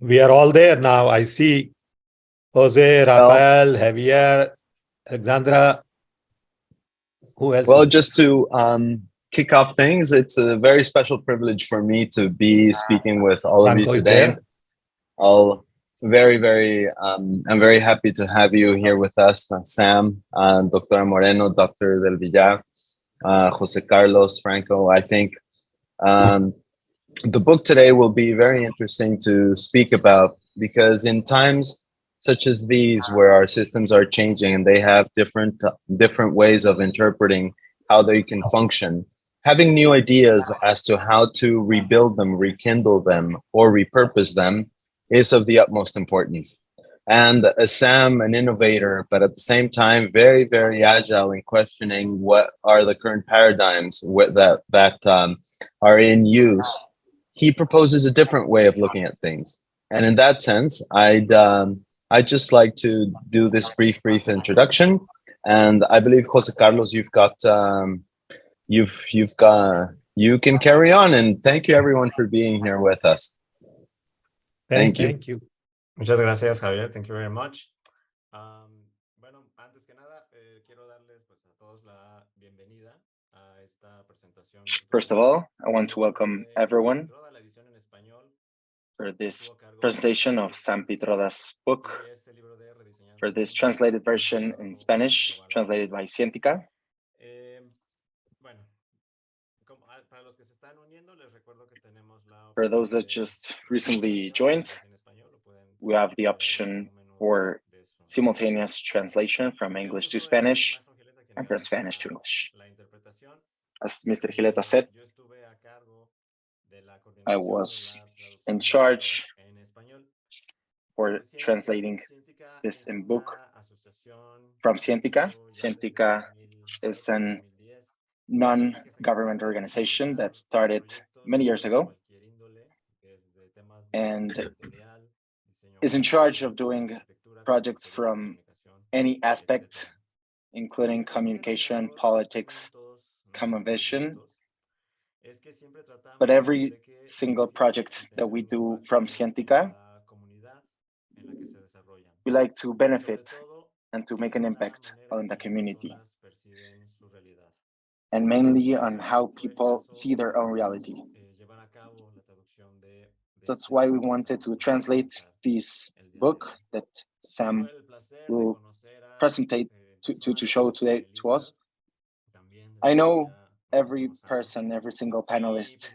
We are all there now. I see Jose, Well, Rafael, Javier, Alexandra. Who else well, is there? just to kick off things, it's a very special privilege for me to be speaking with all of you Franco is today. there. All I'm very happy to have you here with us, Sam, Dr. Moreno, Dr. Del Villar, Jose Carlos, Franco. I think um, the book today will be very interesting to speak about because in times such as these where our systems are changing and they have different ways of interpreting how they can function, having new ideas as to how to rebuild them, rekindle them, or repurpose them is of the utmost importance. And as Sam, an innovator, but at the same time very, very agile in questioning what are the current paradigms that are in use, he proposes a different way of looking at things. And in that sense, I'd just like to do this brief introduction. And I believe Jose Carlos, you can carry on. And thank you everyone for being here with us. Thank you. Thank you. Muchas gracias, Javier. Thank you very much. Bueno, antes que nada, quiero darles pues, a todos la bienvenida a esta presentación. First of all, I want to welcome everyone for this presentation of Sam Pitroda's book, for this translated version in Spanish, translated by Cientica. For those that just recently joined, we have the option for simultaneous translation from English to Spanish and from Spanish to English. As Mr. Gileta said, I was in charge for translating this in book from Cientica. Cientica is a non-government organization that started many years ago and is in charge of doing projects from any aspect, including communication, politics, common vision. But every single project that we do from Cientica, we like to benefit and to make an impact on the community, and mainly on how people see their own reality. That's why we wanted to translate this book that Sam will presentate to show today to us. I know every person, every single panelist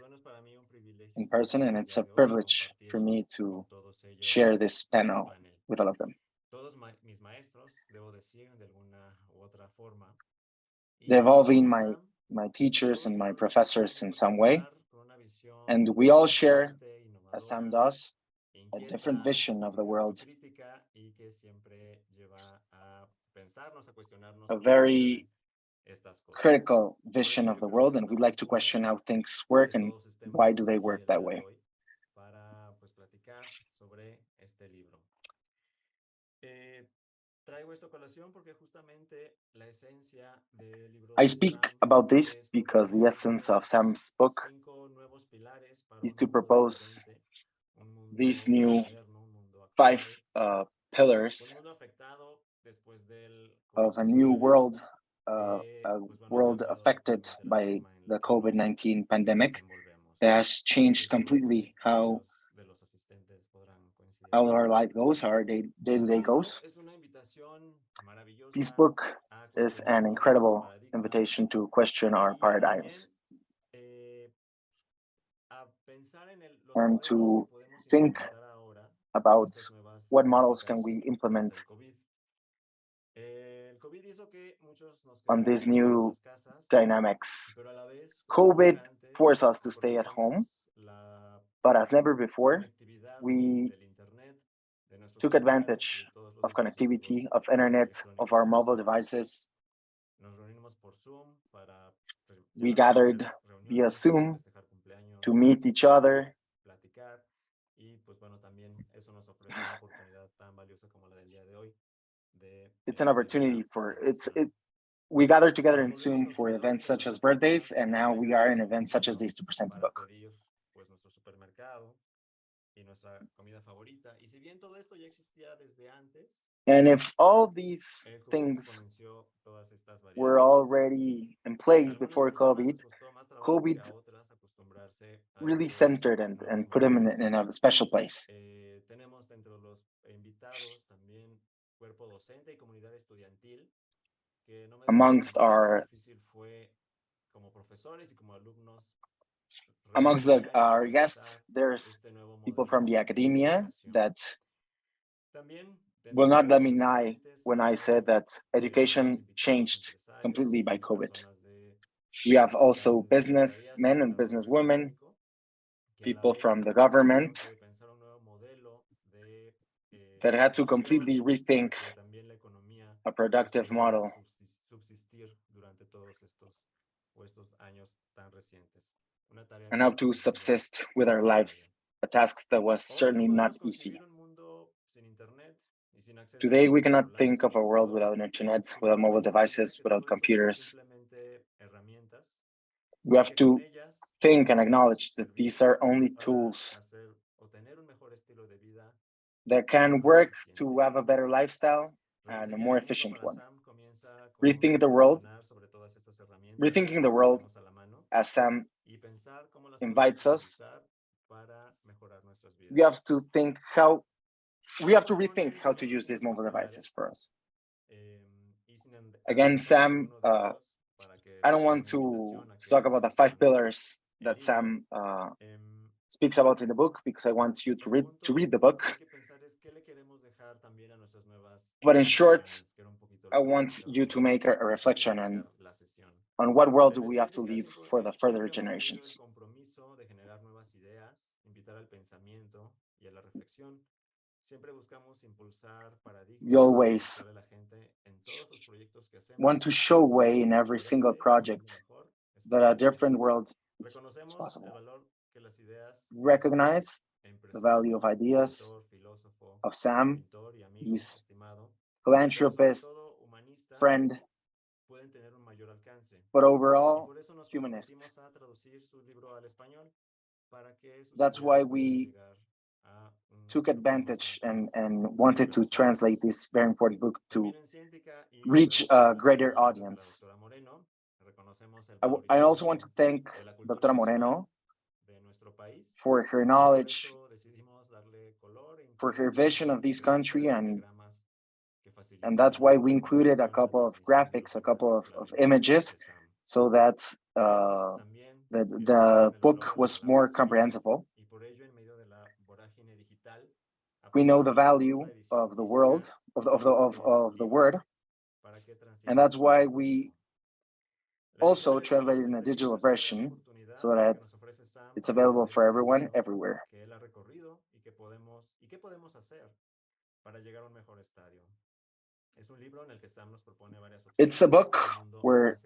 in person, and it's a privilege for me to share this panel with all of them. They've all been my teachers and my professors in some way, and we all share, as Sam does, a different vision of the world, a very critical vision of the world, and we'd like to question how things work and why do they work that way. I speak about this because the essence of Sam's book is to propose these new 5 pillars of a new world, a world affected by the COVID-19 pandemic that has changed completely how our life goes, how our day-to-day goes. This book is an incredible invitation to question our paradigms and to think about what models can we implement on these new dynamics. COVID forced us to stay at home, but as never before, we took advantage of connectivity, of internet, of our mobile devices. We gathered via Zoom to meet each other. It's an opportunity we gather together in Zoom for events such as birthdays, and now we are in events such as these to present the book. And if all these things were already in place before COVID, COVID really centered and put them in a special place. Amongst our our guests, there's people from the academia that will not let me lie when I said that education changed completely by COVID. We have also businessmen and businesswomen, people from the government that had to completely rethink a productive model and how to subsist with our lives, a task that was certainly not easy. Today, we cannot think of a world without internet, without mobile devices, without computers. We have to think and acknowledge that these are only tools that can work to have a better lifestyle and a more efficient one. Rethinking the world as Sam invites us, we have to rethink how to use these mobile devices for us. Again, Sam, I don't want to talk about the 5 pillars that Sam speaks about in the book, because I want you to read the book. But in short, I want you to make a reflection on what world do we have to leave for the further generations. We always want to show way in every single project that a different world is possible. Recognize the value of ideas, of Sam, his philanthropist, friend, but overall, humanist. That's why we took advantage and wanted to translate this very important book to reach a greater audience. I also want to thank Dr. Moreno for her knowledge, for her vision of this country, and that's why we included a couple of graphics, a couple of images, so that the book was more comprehensible. We know the value of the world, of the word, and that's why we also translated in a digital version so that it's available for everyone, everywhere. It's a book where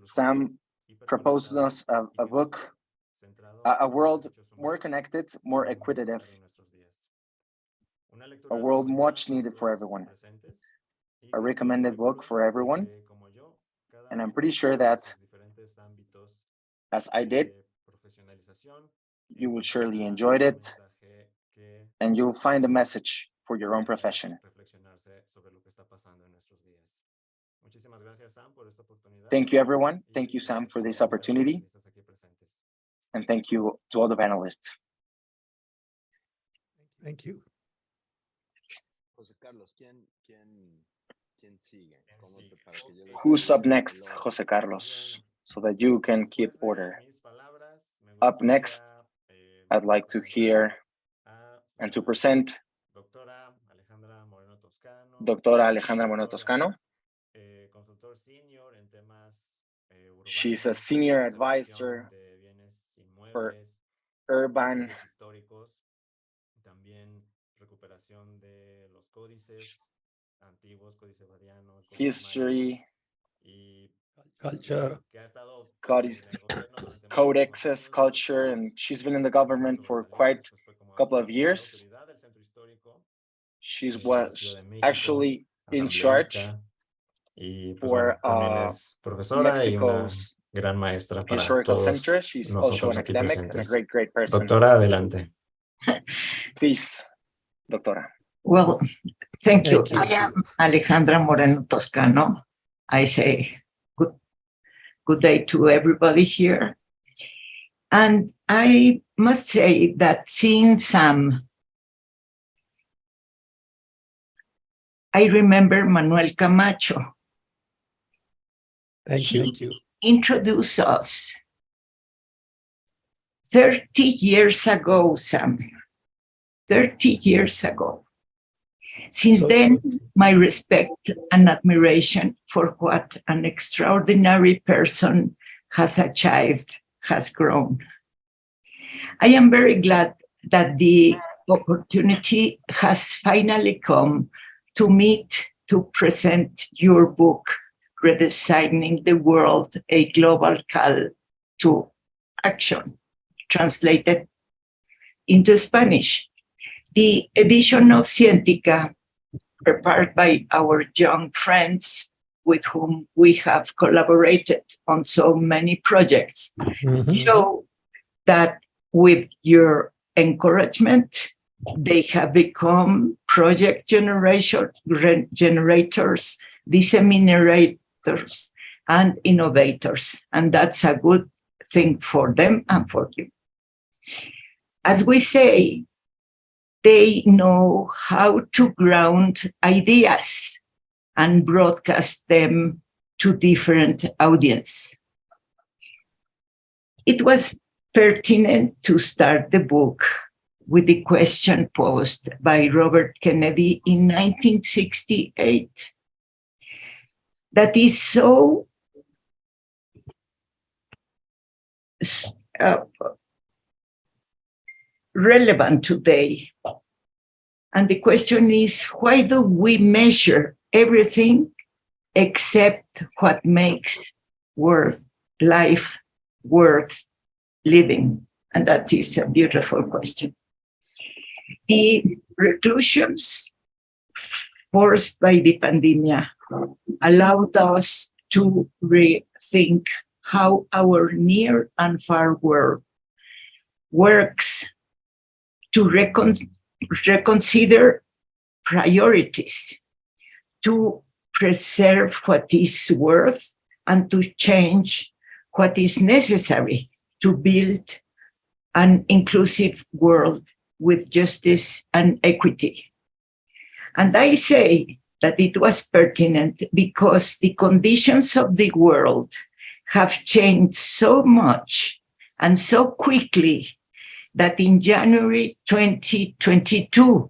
Sam proposed us a book, a world more connected, more equitative, a world much needed for everyone, a recommended book for everyone. And I'm pretty sure that, as I did, you will surely enjoy it, and you'll find a message for your own profession. Thank you, everyone. Thank you, Sam, for this opportunity. And thank you to all the panelists. Thank you. Who's up next, Jose Carlos, so that you can keep order? Up next, I'd like to hear and to present Doctora Alejandra Moreno Toscano. She's a senior advisor for urban history, Culture, codexes, culture, and she's been in the government for quite a couple of years. She was actually in charge for Mexico's historical center. She's also an academic and a great person. Doctora, adelante. Please, Doctora. Well, thank you. Thank you. I am Alejandra Moreno Toscano. I say good day to everybody here. And I must say that seeing Sam, I remember Manuel Camacho. Thank you. Introduced us 30 years ago, Sam. 30 years ago. Since then, my respect and admiration for what an extraordinary person has achieved has grown. I am very glad that the opportunity has finally come to meet to present your book, Redesigning the World, a Global Call to Action, translated into Spanish. The edition of Cientica, prepared by our young friends with whom we have collaborated on so many projects, show that with your encouragement, they have become project generators, disseminators, and innovators. And that's a good thing for them and for you. As we say, they know how to ground ideas and broadcast them to different audiences. It was pertinent to start the book with the question posed by Robert Kennedy in 1968 that is so relevant today. And the question is, why do we measure everything except what makes life worth living? And that is a beautiful question. The reclusions forced by the pandemic allowed us to rethink how our near and far world works, to reconsider priorities, to preserve what is worth, and to change what is necessary to build an inclusive world with justice and equity. And I say that it was pertinent because the conditions of the world have changed so much and so quickly that in January 2022,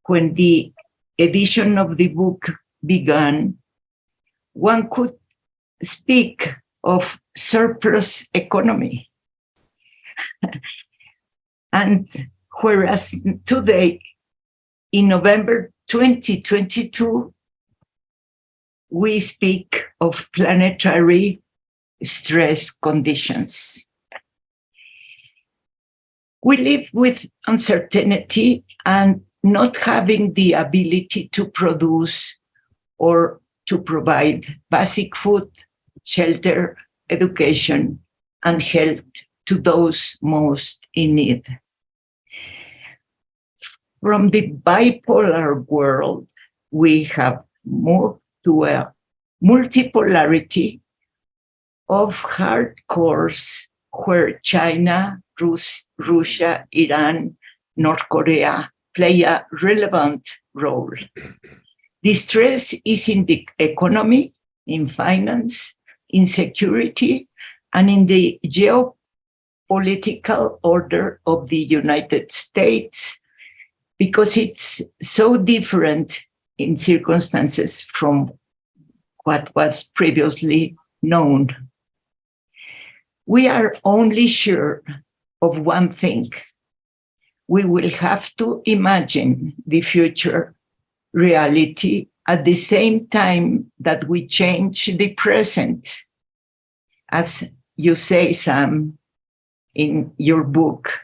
when the edition of the book began, one could speak of surplus economy. And whereas today, in November 2022, we speak of planetary stress conditions. We live with uncertainty and not having the ability to produce or to provide basic food, shelter, education, and health to those most in need. From the bipolar world, we have moved to a multipolarity of hardcores where China, Russia, Iran, North Korea play a relevant role. The stress is in the economy, in finance, in security, and in the geopolitical order of the United States, because it's so different in circumstances from what was previously known. We are only sure of one thing. We will have to imagine the future reality at the same time that we change the present. As you say, Sam, in your book,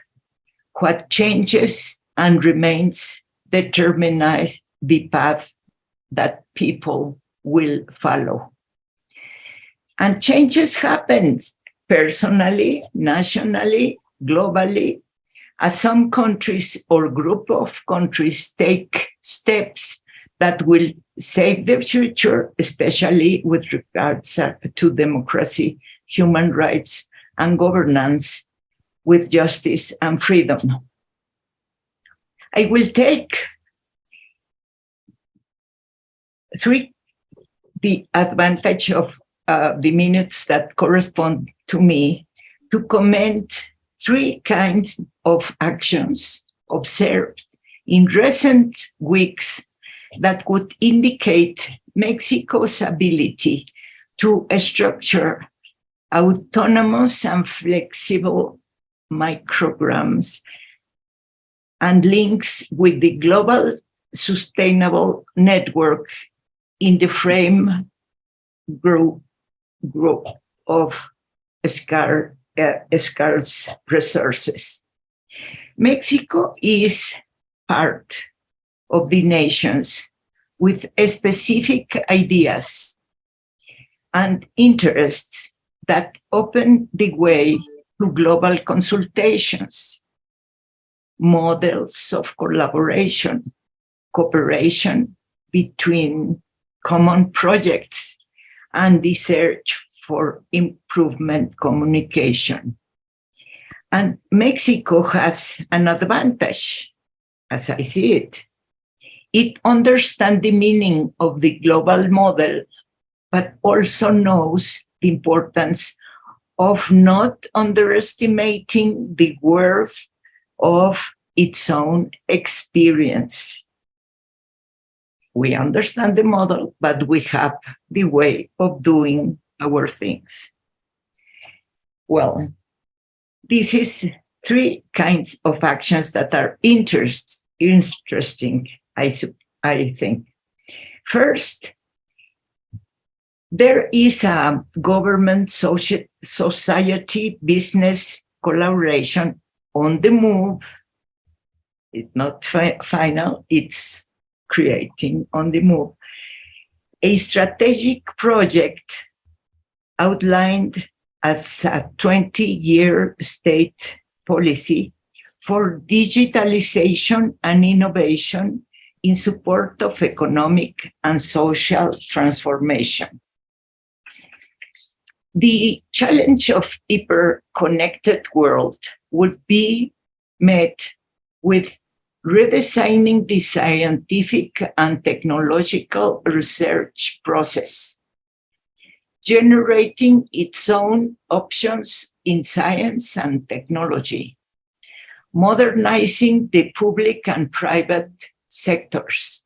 what changes and remains determines the path that people will follow. And changes happen personally, nationally, globally, as some countries or group of countries take steps that will save their future, especially with regards to democracy, human rights, and governance with justice and freedom. I will take the advantage of the minutes that correspond to me to comment 3 kinds of actions observed in recent weeks that would indicate Mexico's ability to structure autonomous and flexible micrograms and links with the global sustainable network in the frame group of scarce resources. Mexico is part of the nations with specific ideas and interests that open the way to global consultations, models of collaboration, cooperation between common projects, and the search for improvement communication. And Mexico has an advantage, as I see it. It understands the meaning of the global model, but also knows the importance of not underestimating the worth of its own experience. We understand the model, but we have the way of doing our things. Well, this is 3 kinds of actions that are interesting, I think. First, there is a government society business collaboration on the move. It's not final, it's creating on the move. A strategic project outlined as a 20-year state policy for digitalization and innovation in support of economic and social transformation. The challenge of hyper-connected world would be met with redesigning the scientific and technological research process, generating its own options in science and technology, modernizing the public and private sectors,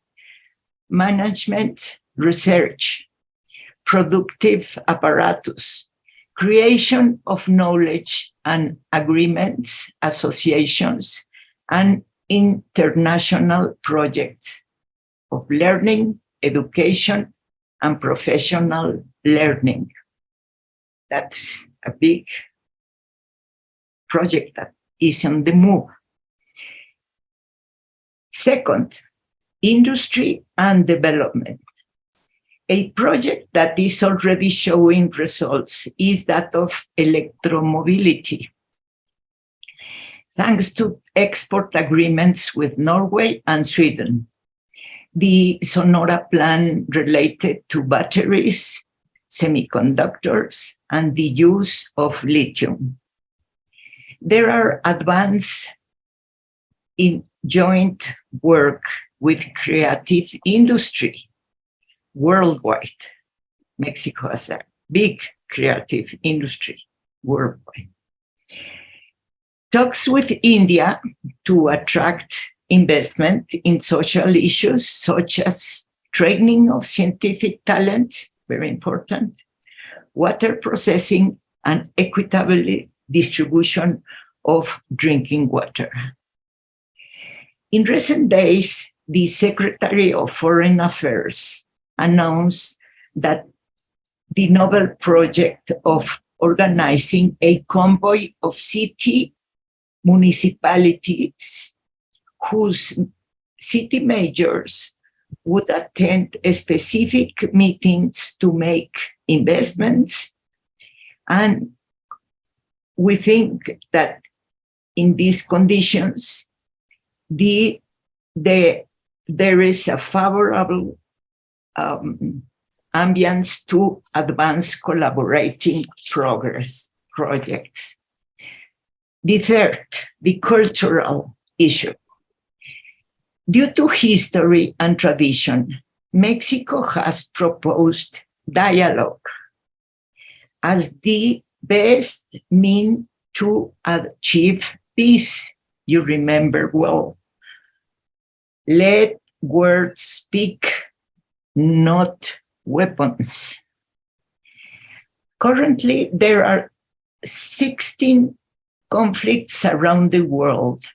management, research, productive apparatus, creation of knowledge and agreements, associations, and international projects of learning, education, and professional learning. That's a big project that is on the move. Second, industry and development. A project that is already showing results is that of electromobility. Thanks to export agreements with Norway and Sweden, the Sonora plan related to batteries, semiconductors, and the use of lithium. There are advances in joint work with creative industry worldwide. Mexico has a big creative industry worldwide. Talks with India to attract investment in social issues such as training of scientific talent, very important, water processing, and equitable distribution of drinking water. In recent days, the Secretary of Foreign Affairs announced that the novel project of organizing a convoy of city municipalities whose city mayors would attend specific meetings to make investments. And we think that in these conditions, there is a favorable ambience to advance collaborating projects. The third, the cultural issue. Due to history and tradition, Mexico has proposed dialogue as the best means to achieve peace. You remember well. Let words speak, not weapons. Currently, there are 16 conflicts around the world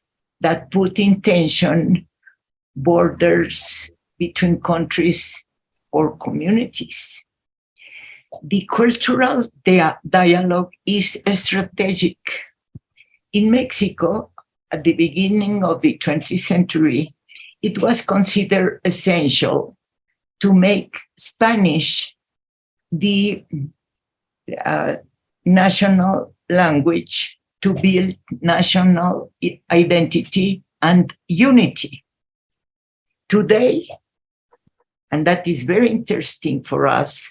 that put in tension borders between countries or communities. The cultural dialogue is strategic. In Mexico, at the beginning of the 20th century, it was considered essential to make Spanish the national language to build national identity and unity. Today, and that is very interesting for us,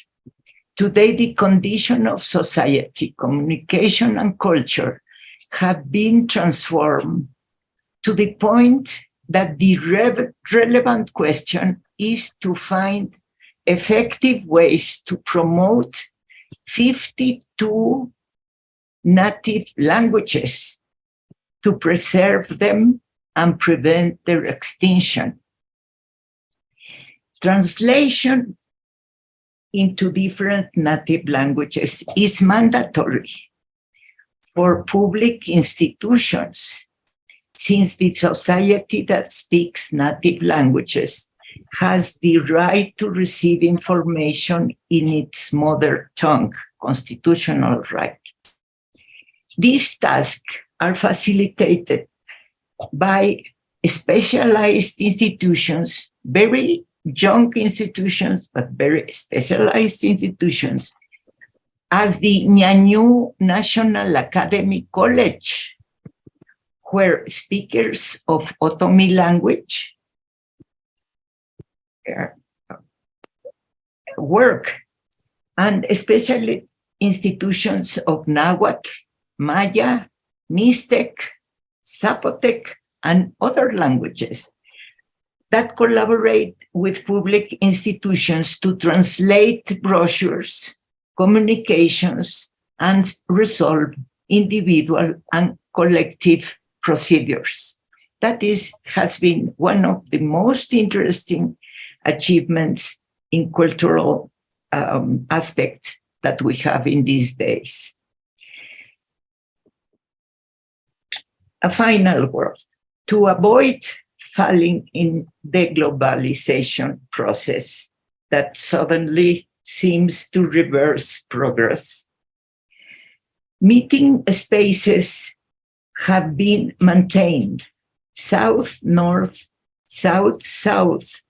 today the condition of society, communication and culture have been transformed to the point that the relevant question is to find effective ways to promote 52 native languages, to preserve them and prevent their extinction. Translation into different native languages is mandatory for public institutions, since the society that speaks native languages has the right to receive information in its mother tongue, constitutional right. These tasks are facilitated by specialized institutions, very young institutions, but very specialized institutions, as the Ñañú National Academy College, where speakers of Otomi language work, and especially institutions of Nahuatl, Maya, Mixtec, Zapotec, and other languages that collaborate with public institutions to translate brochures, communications, and resolve individual and collective procedures. That has been one of the most interesting achievements in cultural aspects that we have in these days. A final word: to avoid falling in the globalization process that suddenly seems to reverse progress, meeting spaces have been maintained: south-north, south-south,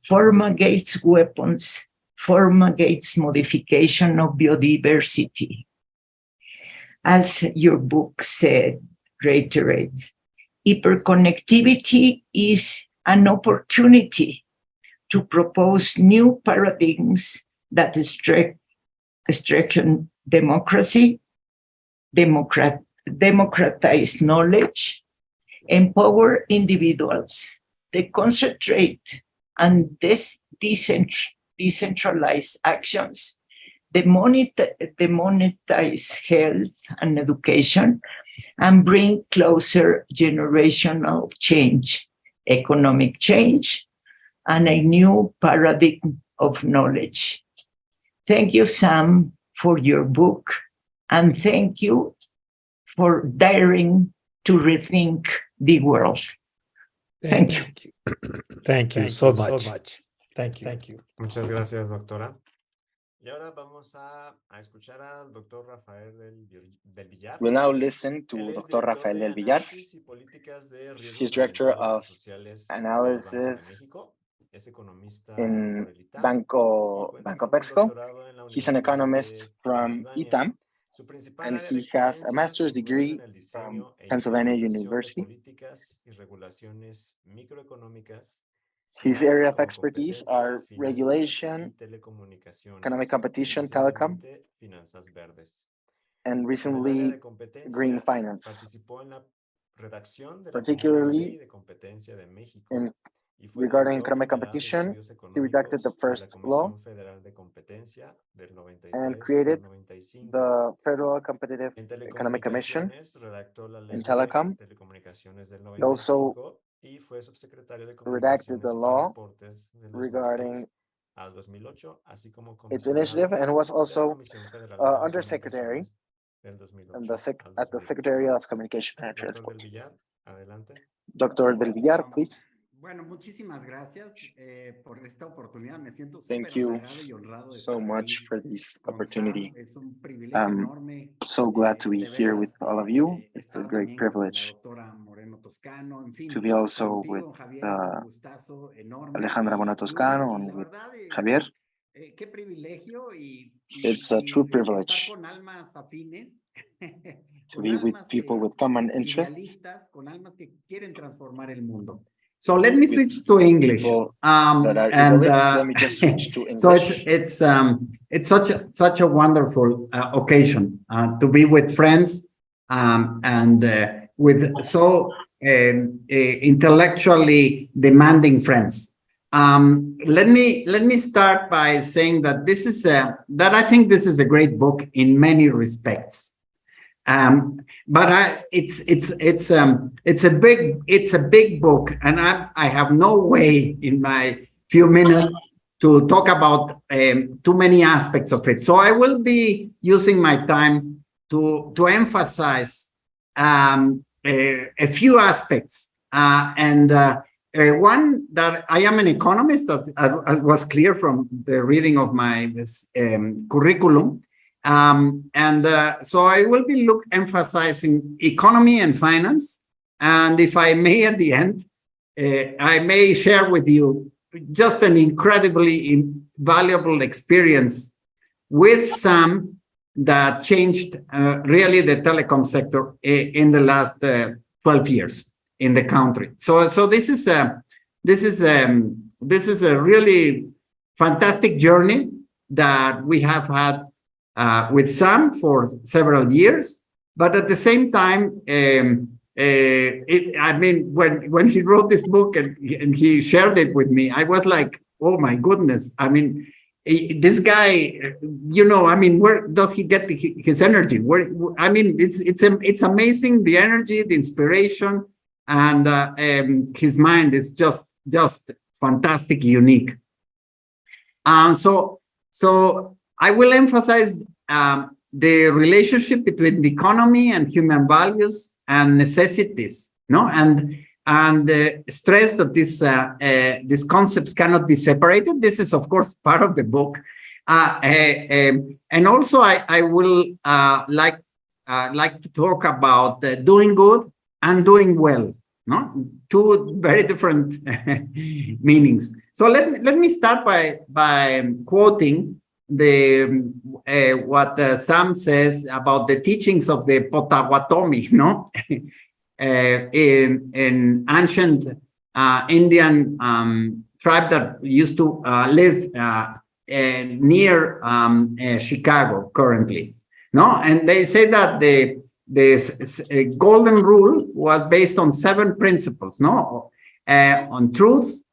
formagates weapons, formagates modification of biodiversity. As your book reiterates, hyperconnectivity is an opportunity to propose new paradigms that strengthen democracy, democratize knowledge, empower individuals, they concentrate and decentralize actions, demonetize health and education, and bring closer generational change, economic change, and a new paradigm of knowledge. Thank you, Sam, for your book, and thank you for daring to rethink the world. Thank you. Thank you so much. Thank you. Muchas gracias, doctora. Y ahora vamos a escuchar al doctor Rafael del Villar. We'll now listen to Dr. Rafael del Villar. He's director of analysis in Banco Mexico. He's an economist from ITAM, and he has a master's degree from Pennsylvania University. His area of expertise are regulation, economic competition, telecom, and recently green finance, particularly regarding economic competition. He redacted the first law and created the Federal Competitive Economic Commission in telecom. He also redacted the law regarding its initiative and was also undersecretary at the Secretary of Communication and Transport. Dr. Del Villar, please. Bueno, muchísimas gracias por esta oportunidad. Me siento Thank you so much for this opportunity. I'm so glad to be here with all of you. It's a great privilege to be also with Alejandra Moreno Toscano and with Javier. It's a true privilege to be with people with common interests. So let me switch to English. Let me just switch to English. So it's such a wonderful occasion to be with friends and with so intellectually demanding friends. Let me start by saying that this is that I think this is a great book in many respects. But it's a big book, and I have no way in my few minutes to talk about too many aspects of it. So I will be using my time to emphasize a few aspects, and one that I am an economist, as was clear from the reading of my curriculum. So I will be emphasizing economy and finance. And if I may, at the end, I may share with you just an incredibly valuable experience with Sam that changed really the telecom sector in the last 12 years in the country. So this is a really fantastic journey that we have had with Sam for several years, but at the same time, I mean, when he wrote this book and he shared it with me, I was like, oh my goodness! I mean, this guy, you know, I mean, where does he get his energy? I mean, it's amazing, the energy, the inspiration, and his mind is just fantastic, unique. So I will emphasize the relationship between the economy and human values and necessities, no, and stress that these concepts cannot be separated. This is, of course, part of the book, and also I will like to talk about doing good and doing well. No, two very different meanings. So let me start by quoting what Sam says about the teachings of the Potawatomi, no, in ancient Indian tribe that used to live near Chicago currently, no, and they say that the golden rule was based on 7 principles, no, on truth,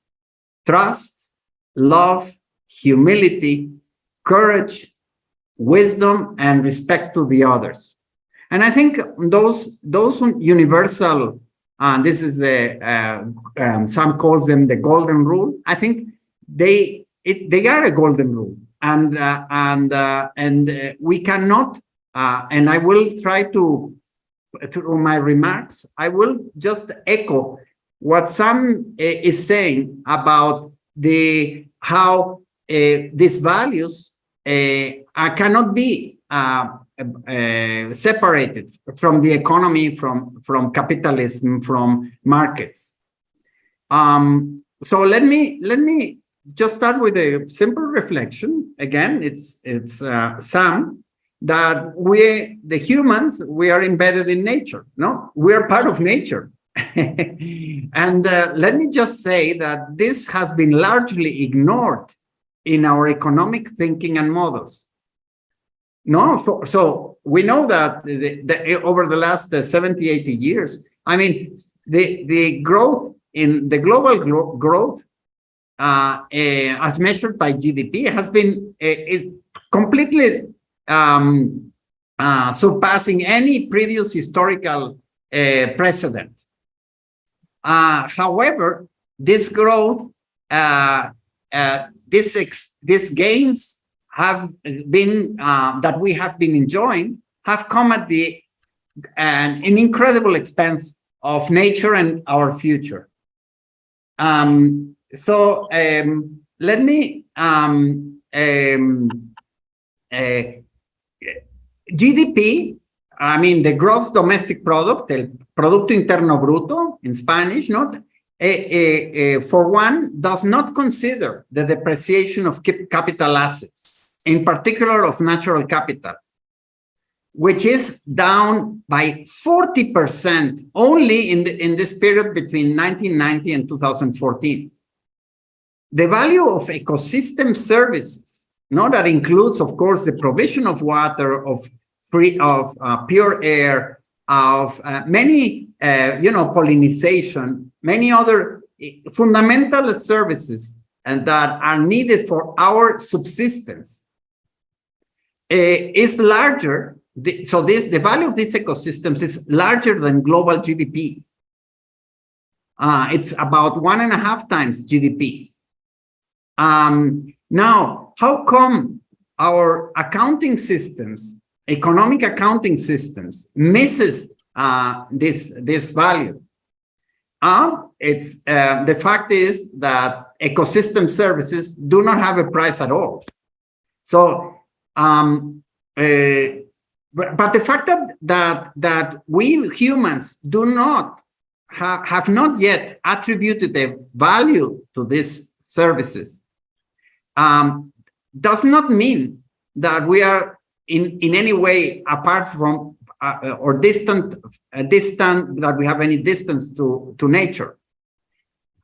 trust, love, humility, courage, wisdom, and respect to the others. And I think those universal, this is some calls them the golden rule. I think they are a golden rule, and we cannot. And I will try to, through my remarks, I will just echo what Sam is saying about how these values cannot be separated from the economy, from capitalism, from markets. So let me just start with a simple reflection. Again, it's Sam, that we, the humans, we are embedded in nature. No, we are part of nature. And let me just say that this has been largely ignored in our economic thinking and models. No, so we know that over the last 70, 80 years, I mean, the growth in the global growth, as measured by GDP, has been is completely surpassing any previous historical precedent. However, this growth, these gains have been that we have been enjoying have come at an incredible expense of nature and our future. Let me GDP, I mean, the gross domestic product, el Producto Interno Bruto in Spanish, for one, does not consider the depreciation of capital assets, in particular of natural capital, which is down by 40% only in this period between 1990 and 2014. The value of ecosystem services, that includes, of course, the provision of water, of pure air, of many, pollination, many other fundamental services and that are needed for our subsistence, is larger. So the value of these ecosystems is larger than global GDP. It's about 1.5 times GDP. Now, how come our accounting systems, economic accounting systems, misses this value? The fact is that ecosystem services do not have a price at all. So, but the fact that we humans do not have not yet attributed a value to these services does not mean that we are in any way apart from or distant, that we have any distance to nature.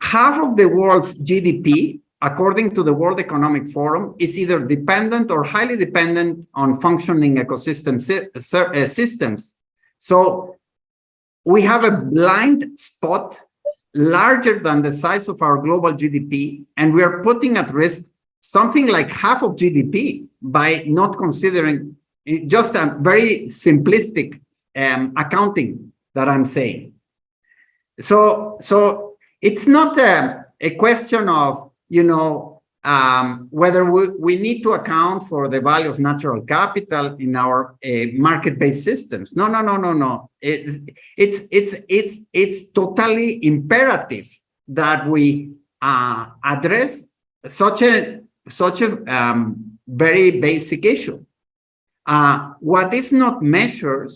Half of the world's GDP, according to the World Economic Forum, is either dependent or highly dependent on functioning ecosystem systems. So we have a blind spot larger than the size of our global GDP, and we are putting at risk something like half of GDP by not considering just a very simplistic accounting that I'm saying. So it's not a question of, whether we need to account for the value of natural capital in our market-based systems. No. It's totally imperative that we address such a very basic issue. What is not measured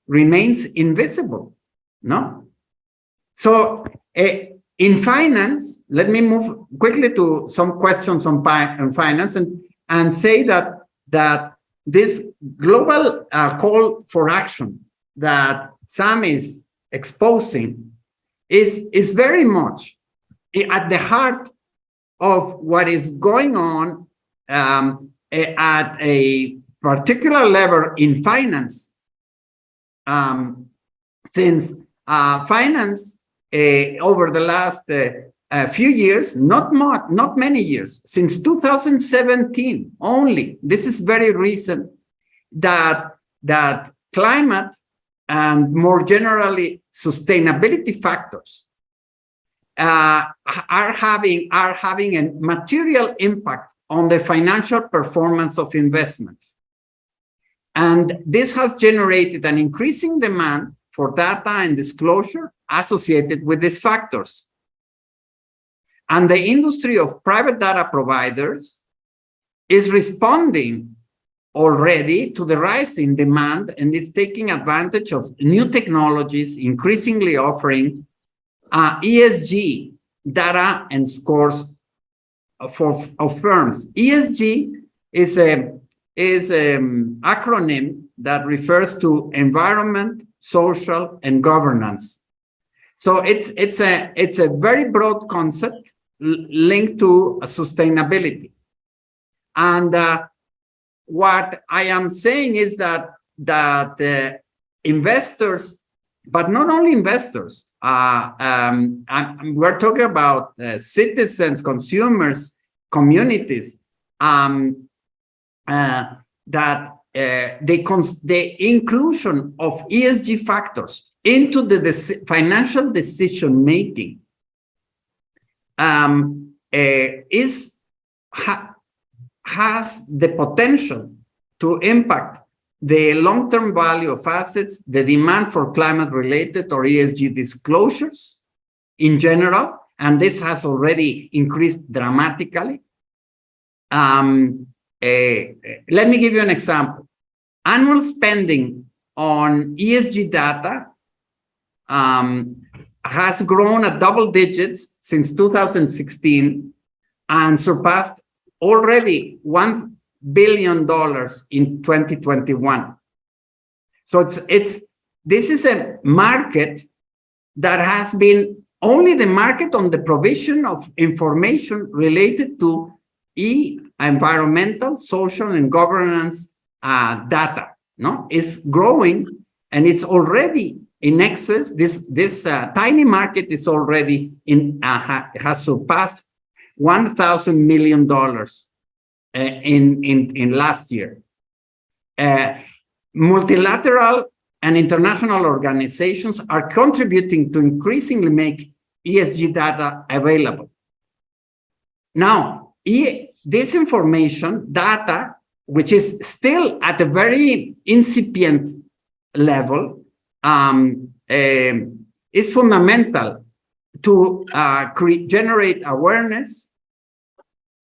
remains invisible. No. So in finance, let me move quickly to some questions on finance and say that this global call for action that Sam is exposing is very much at the heart of what is going on at a particular level in finance, since finance over the last few years, not many years, since 2017 only, this is very recent, that climate and more generally sustainability factors are having a material impact on the financial performance of investments. And this has generated an increasing demand for data and disclosure associated with these factors. And the industry of private data providers is responding already to the rise in demand and is taking advantage of new technologies, increasingly offering ESG data and scores of firms. ESG is a is an acronym that refers to environment, social, and governance. So it's a very broad concept linked to sustainability. And what I am saying is that investors, but not only investors, we're talking about citizens, consumers, communities, that the inclusion of ESG factors into the financial decision making has the potential to impact the long-term value of assets, the demand for climate-related or ESG disclosures in general, and this has already increased dramatically. Let me give you an example. Annual spending on ESG data has grown at double digits since 2016 and surpassed already $1 billion in 2021. So this is a market that has been only the market on the provision of information related to environmental, social, and governance data. No, it's growing, and it's already in excess. This tiny market is already has surpassed $1,000 million in last year. Multilateral and international organizations are contributing to increasingly make ESG data available. Now, this information data, which is still at a very incipient level, is fundamental to generate awareness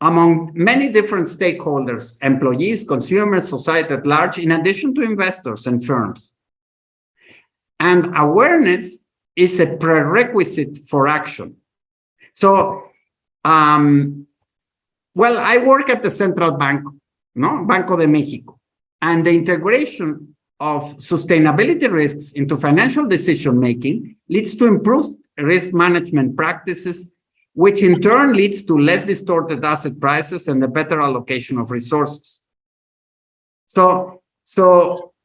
among many different stakeholders, employees, consumers, society at large, in addition to investors and firms. And awareness is a prerequisite for action. So, well, I work at the Central Bank, Banco de Mexico, and the integration of sustainability risks into financial decision-making leads to improved risk management practices, which in turn leads to less distorted asset prices and a better allocation of resources. So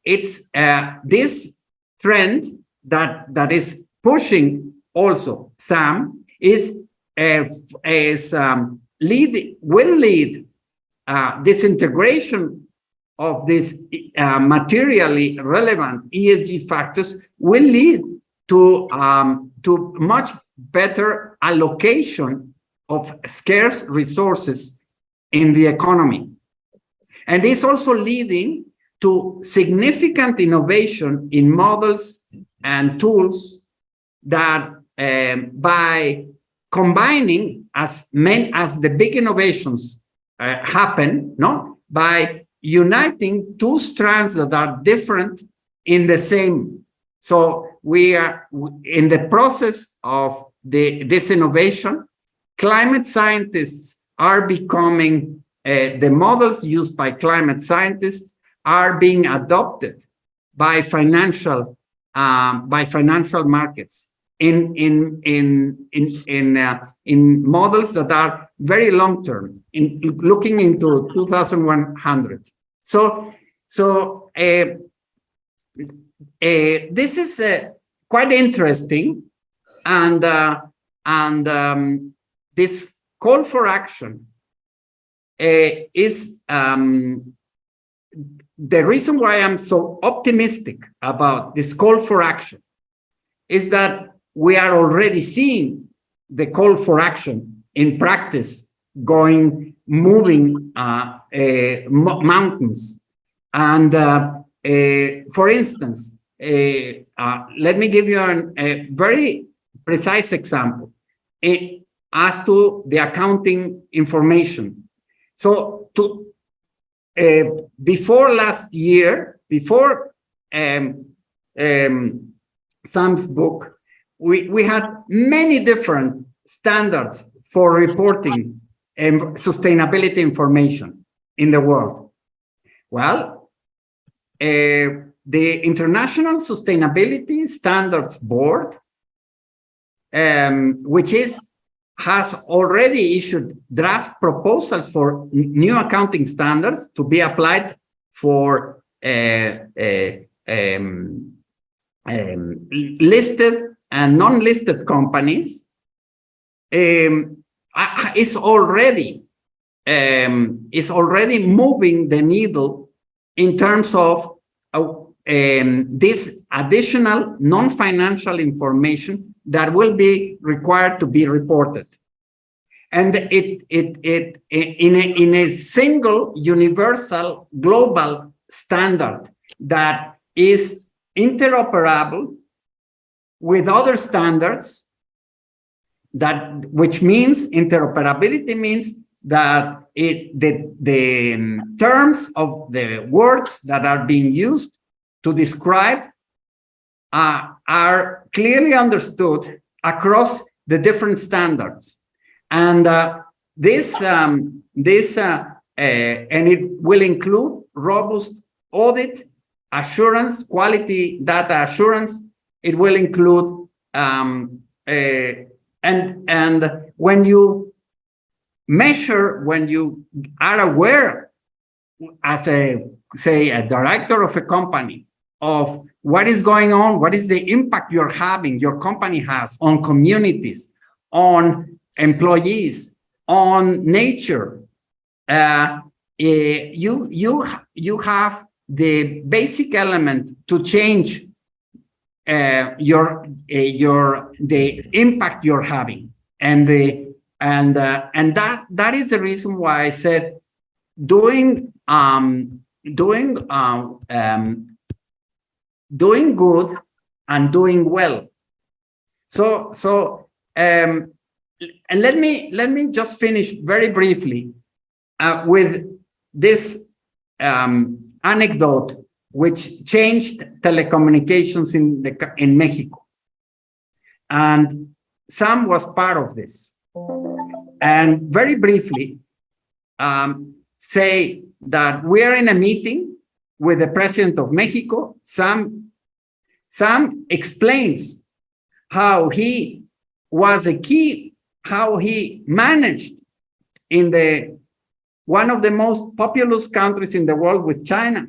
it's this trend that is pushing also SAM will lead this integration of these materially relevant ESG factors will lead to much better allocation of scarce resources in the economy. And it's also leading to significant innovation in models and tools that by combining as the big innovations happen, by uniting two strands that are different in the same. So we are in the process of this innovation. Climate scientists are becoming, the models used by climate scientists are being adopted by financial markets in models that are very long term, in looking into 2100. So this is quite interesting, and this call for action is the reason why I'm so optimistic about this call for action is that we are already seeing the call for action in practice moving mountains. And for instance, let me give you a very precise example as to the accounting information. So before last year, before Sam's book, we had many different standards for reporting and sustainability information in the world. Well, the International Sustainability Standards Board, which has already issued draft proposals for new accounting standards to be applied for listed and non-listed companies, is already moving the needle in terms of this additional non-financial information that will be required to be reported. And in a single universal global standard that is interoperable with other standards, which means interoperability means that the terms of the words that are being used to describe are clearly understood across the different standards. And and it will include robust audit, assurance, quality data assurance. It will include and when you measure, when you are aware as a director of a company of what is going on, what is the impact you're having, your company has on communities, on employees, on nature, you have the basic element to change the impact you're having, and that is the reason why I said doing good and doing well. And let me just finish very briefly with this anecdote which changed telecommunications in Mexico. And Sam was part of this. And very briefly, say that we are in a meeting with the president of Mexico. Sam explains how he was how he managed in one of the most populous countries in the world with China,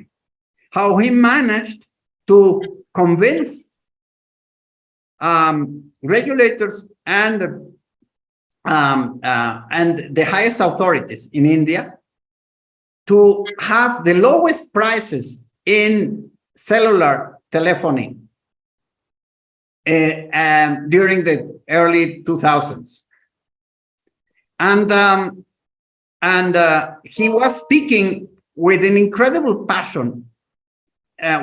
how he managed to convince regulators and the highest authorities in India to have the lowest prices in cellular telephony during the early 2000s. And he was speaking with an incredible passion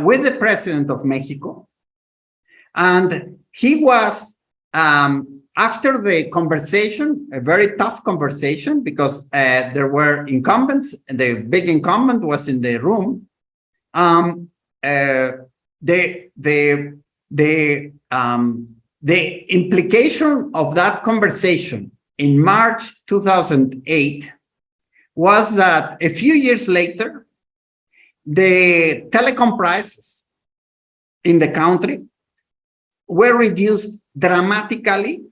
with the president of Mexico. And he was, after the conversation, a very tough conversation, because there were incumbents, the big incumbent was in the room. The implication of that conversation in March 2008 was that a few years later, the telecom prices in the country were reduced dramatically.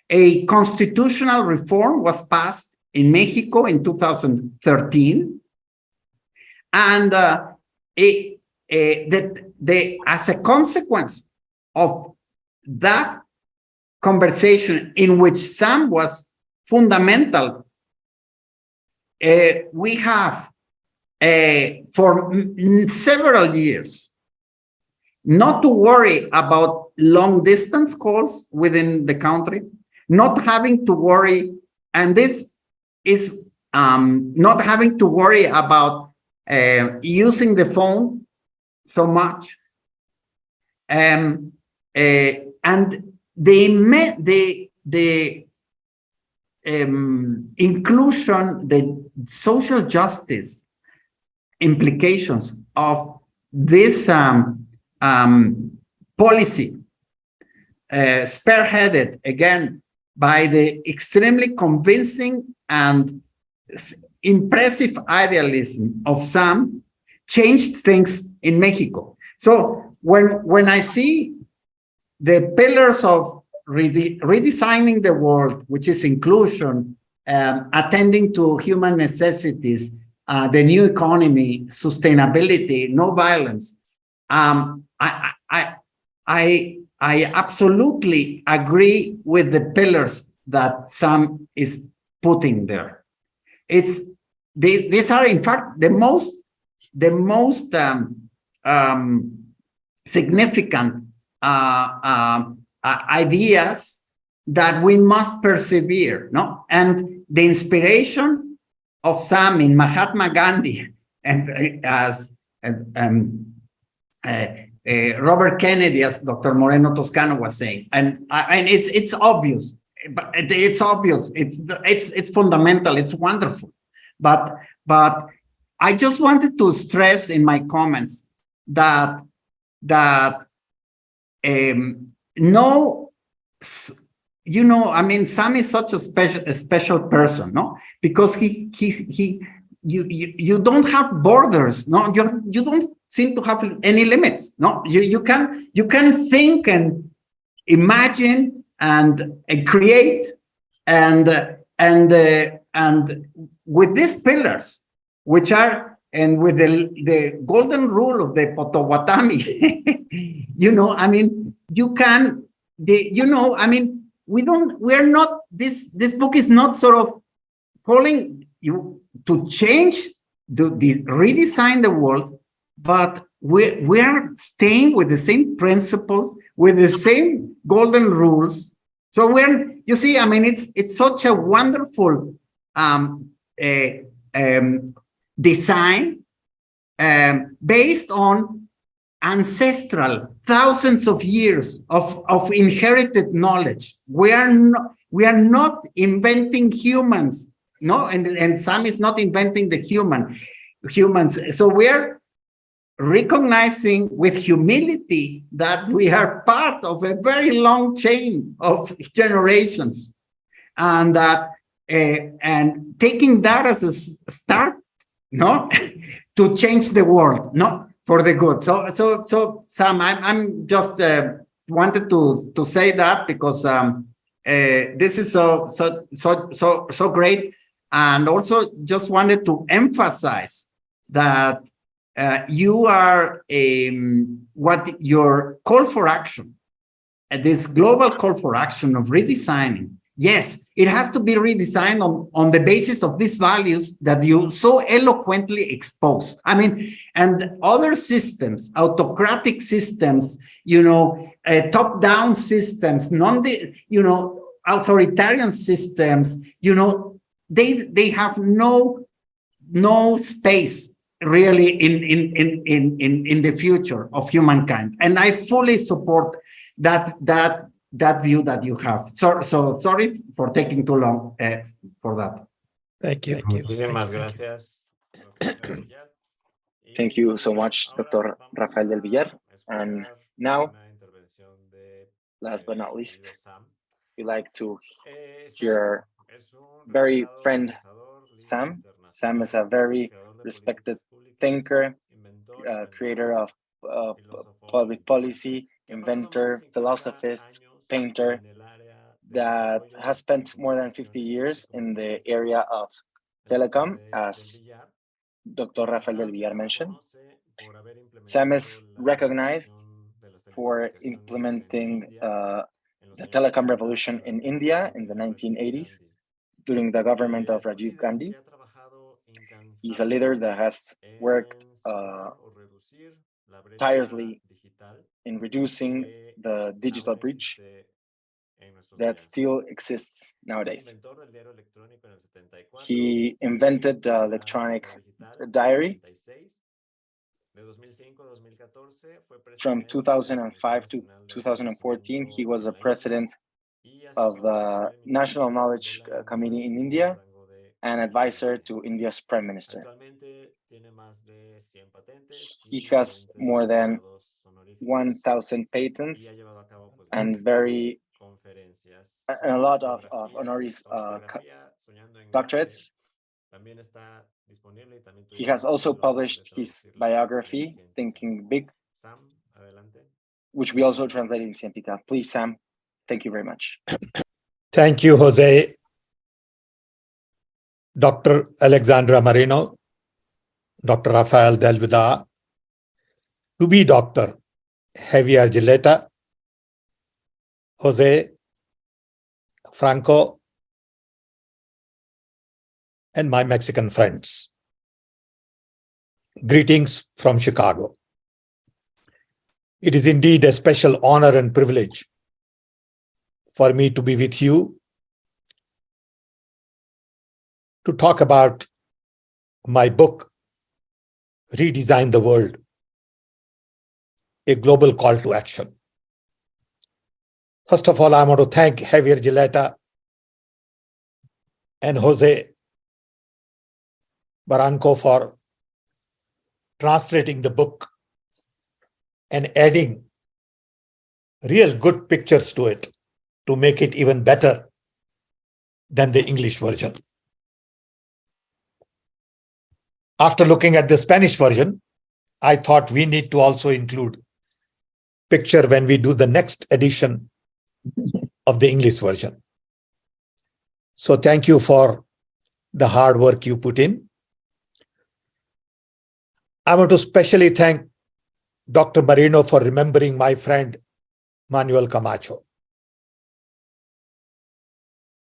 A constitutional reform was passed in Mexico in 2013. And as a consequence of that conversation, in which Sam was fundamental, we have for several years not to worry about long distance calls within the country, not having to worry, and this is not having to worry about using the phone so much, and the inclusion, the social justice implications of this policy, spearheaded again by the extremely convincing and impressive idealism of Sam changed things in Mexico. So when I see the pillars of redesigning the world, which is inclusion, attending to human necessities, the new economy, sustainability, no violence, I absolutely agree with the pillars that Sam is putting there. These are in fact the most significant ideas that we must persevere, no? And the inspiration of Sam in Mahatma Gandhi and as Robert Kennedy, as Dr. Moreno Toscano was saying, and it's obvious, but it's obvious, it's fundamental, it's wonderful, but I just wanted to stress in my comments that no, you know, I mean, Sam is such a special person, no? Because you don't have borders, no? You don't seem to have any limits, no? You can think and imagine and create and with these pillars, which are, and with the golden rule of the Potawatomi, you know, I mean, you can, you know, I mean, we're not, this book is not sort of calling you to change, redesign the world, but we're staying with the same principles, with the same golden rules. So you see, I mean, it's such a wonderful design based on ancestral thousands of years of inherited knowledge. We are not inventing humans, no, and Sam is not inventing the humans. So we are recognizing with humility that we are part of a very long chain of generations, and that and taking that as a start, no, to change the world, no, for the good. So Sam, I'm just wanted to say that because this is so great, and also just wanted to emphasize that you are what your call for action, this global call for action of redesigning. Yes, it has to be redesigned on the basis of these values that you so eloquently expose. I mean, and other systems, autocratic systems, you know, top-down systems, authoritarian systems, you know, they have no space really in the future of humankind. And I fully support that view that you have. So sorry for taking too long for that. Thank you. Muchísimas gracias. Thank you so much, Dr. Rafael del Villar. And now, last but not least, we like to hear very friend Sam. Sam is a very respected thinker, creator of public policy, inventor, philosophist, painter, that has spent more than 50 years in the area of telecom, as Dr. Rafael del Villar mentioned. Sam is recognized for implementing the telecom revolution in India in the 1980s during the government of Rajiv Gandhi. He's a leader that has worked tirelessly in reducing the digital breach that still exists nowadays. He invented the electronic diary. From 2005 to 2014, he was a president of the National Knowledge Committee in India and advisor to India's Prime Minister. He has more than 1,000 patents and a lot of honoris doctorates. He has also published his biography, Thinking Big, which we also translated in Cientica. Please, Sam, thank you very much. Thank you, Jose. Dr. Alexandra Moreno, Dr. Rafael Del Vida, to be Dr. Javier Gilletta, Jose, Franco, and my Mexican friends. Greetings from Chicago. It is indeed a special honor and privilege for me to be with you to talk about my book, Redesign the World, a global call to action. First of all, I want to thank Javier Gilletta and Jose Barranco for translating the book and adding real good pictures to it to make it even better than the English version. After looking at the Spanish version, I thought we need to also include picture when we do the next edition of the English version. So thank you for the hard work you put in. I want to specially thank Dr. Moreno for remembering my friend Manuel Camacho.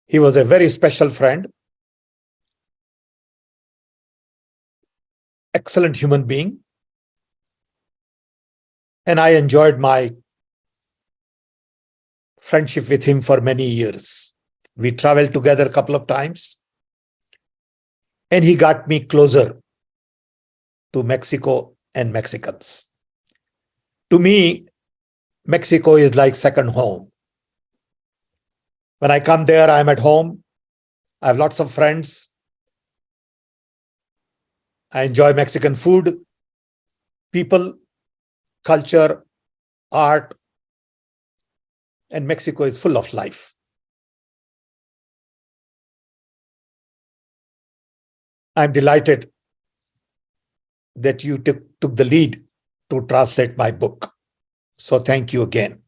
He was a very special friend, excellent human being, and I enjoyed my friendship with him for many years. We traveled together a couple of times, and he got me closer to Mexico and Mexicans. To me, Mexico is like second home. When I come there, I'm at home. I have lots of friends. I enjoy Mexican food, people, culture, art, and Mexico is full of life. I'm delighted that you took the lead to translate my book. So thank you again.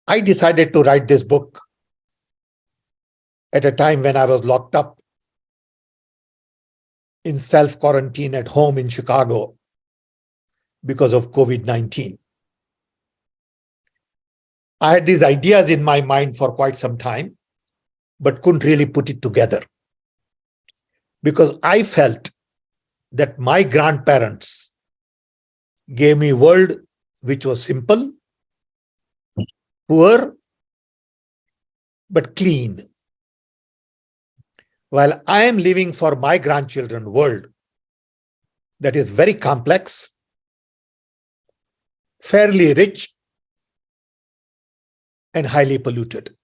I decided to write this book at a time when I was locked up in self-quarantine at home in Chicago because of COVID-19. I had these ideas in my mind for quite some time, but couldn't really put it together because I felt that my grandparents gave me a world which was simple, poor, but clean. While I am living for my grandchildren world that is very complex, fairly rich, and highly polluted.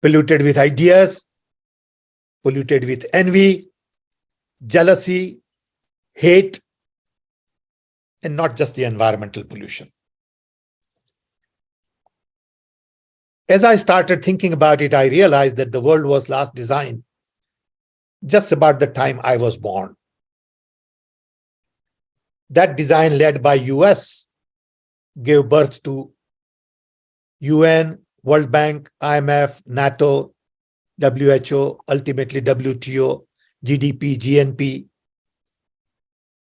Polluted with ideas, polluted with envy, jealousy, hate, and not just the environmental pollution. As I started thinking about it, I realized that the world was last designed just about the time I was born. That design led by US gave birth to UN, World Bank, IMF, NATO, WHO, ultimately WTO, GDP, GNP.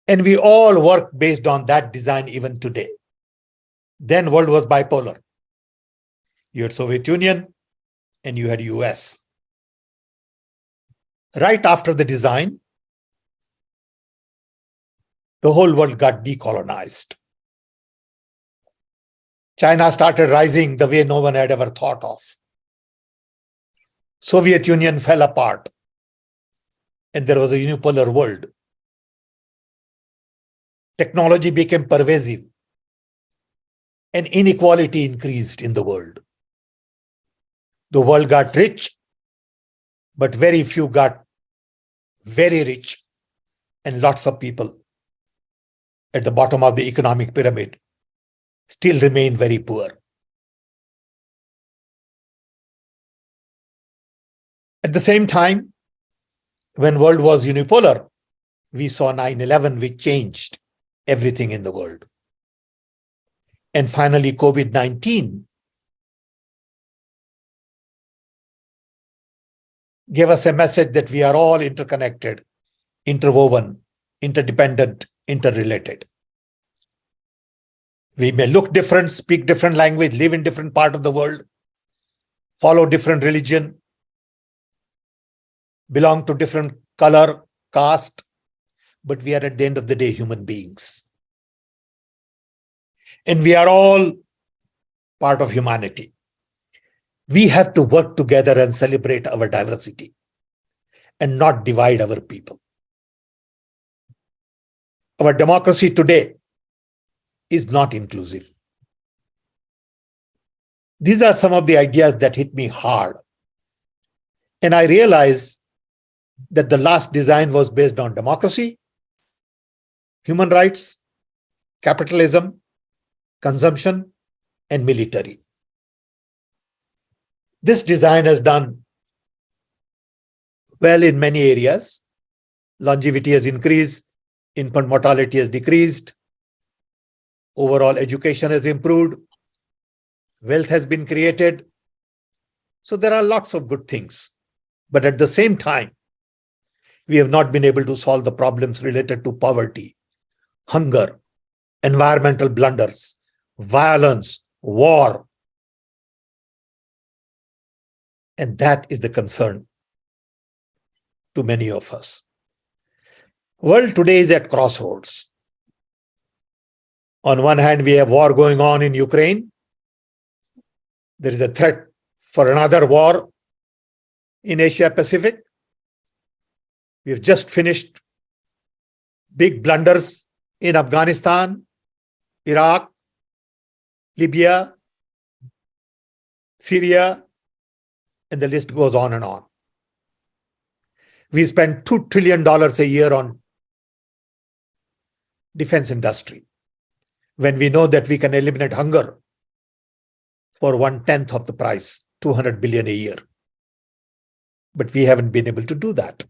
And we all work based on that design even today. Then world was bipolar. You had Soviet Union and you had US. Right after the design, the whole world got decolonized. China started rising the way no one had ever thought of. Soviet Union fell apart and there was a unipolar world. Technology became pervasive and inequality increased in the world. The world got rich, but very few got very rich, and lots of people at the bottom of the economic pyramid still remain very poor. At the same time, when world was unipolar, we saw 9/11, which changed everything in the world. And finally, COVID-19 gave us a message that we are all interconnected, interwoven, interdependent, interrelated. We may look different, speak different language, live in different part of the world, follow different religion, belong to different color, caste, but we are at the end of the day human beings. And we are all part of humanity. We have to work together and celebrate our diversity and not divide our people. Our democracy today is not inclusive. These are some of the ideas that hit me hard. And I realized that the last design was based on democracy, human rights, capitalism, consumption, and military. This design has done well in many areas. Longevity has increased, infant mortality has decreased, overall education has improved, wealth has been created. So there are lots of good things. But at the same time, we have not been able to solve the problems related to poverty, hunger, environmental blunders, violence, war. And that is the concern to many of us. World today is at crossroads. On one hand, we have war going on in Ukraine. There is a threat for another war in Asia Pacific. We've just finished big blunders in Afghanistan, Iraq, Libya, Syria, and the list goes on and on. We spend $2 trillion a year on defense industry when we know that we can eliminate hunger for 1/10 of the price, $200 billion a year. But we haven't been able to do that.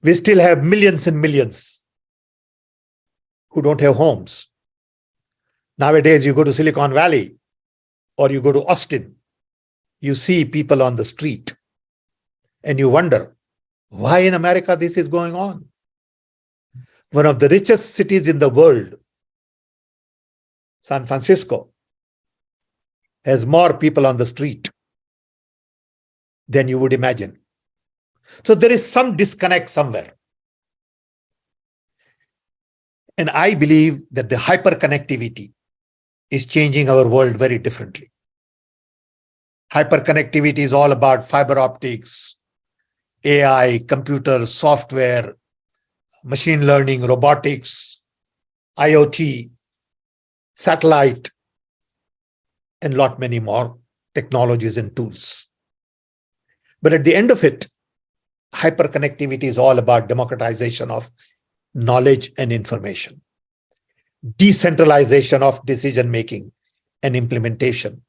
We still have millions and millions who don't have homes. Nowadays, you go to Silicon Valley or you go to Austin, you see people on the street and you wonder, why in America this is going on? One of the richest cities in the world, San Francisco, has more people on the street than you would imagine. So there is some disconnect somewhere. And I believe that the hyperconnectivity is changing our world very differently. Hyperconnectivity is all about fiber optics, AI, computers, software, machine learning, robotics, IoT, satellite, and lot many more technologies and tools. But at the end of it, hyperconnectivity is all about democratization of knowledge and information, decentralization of decision-making and implementation,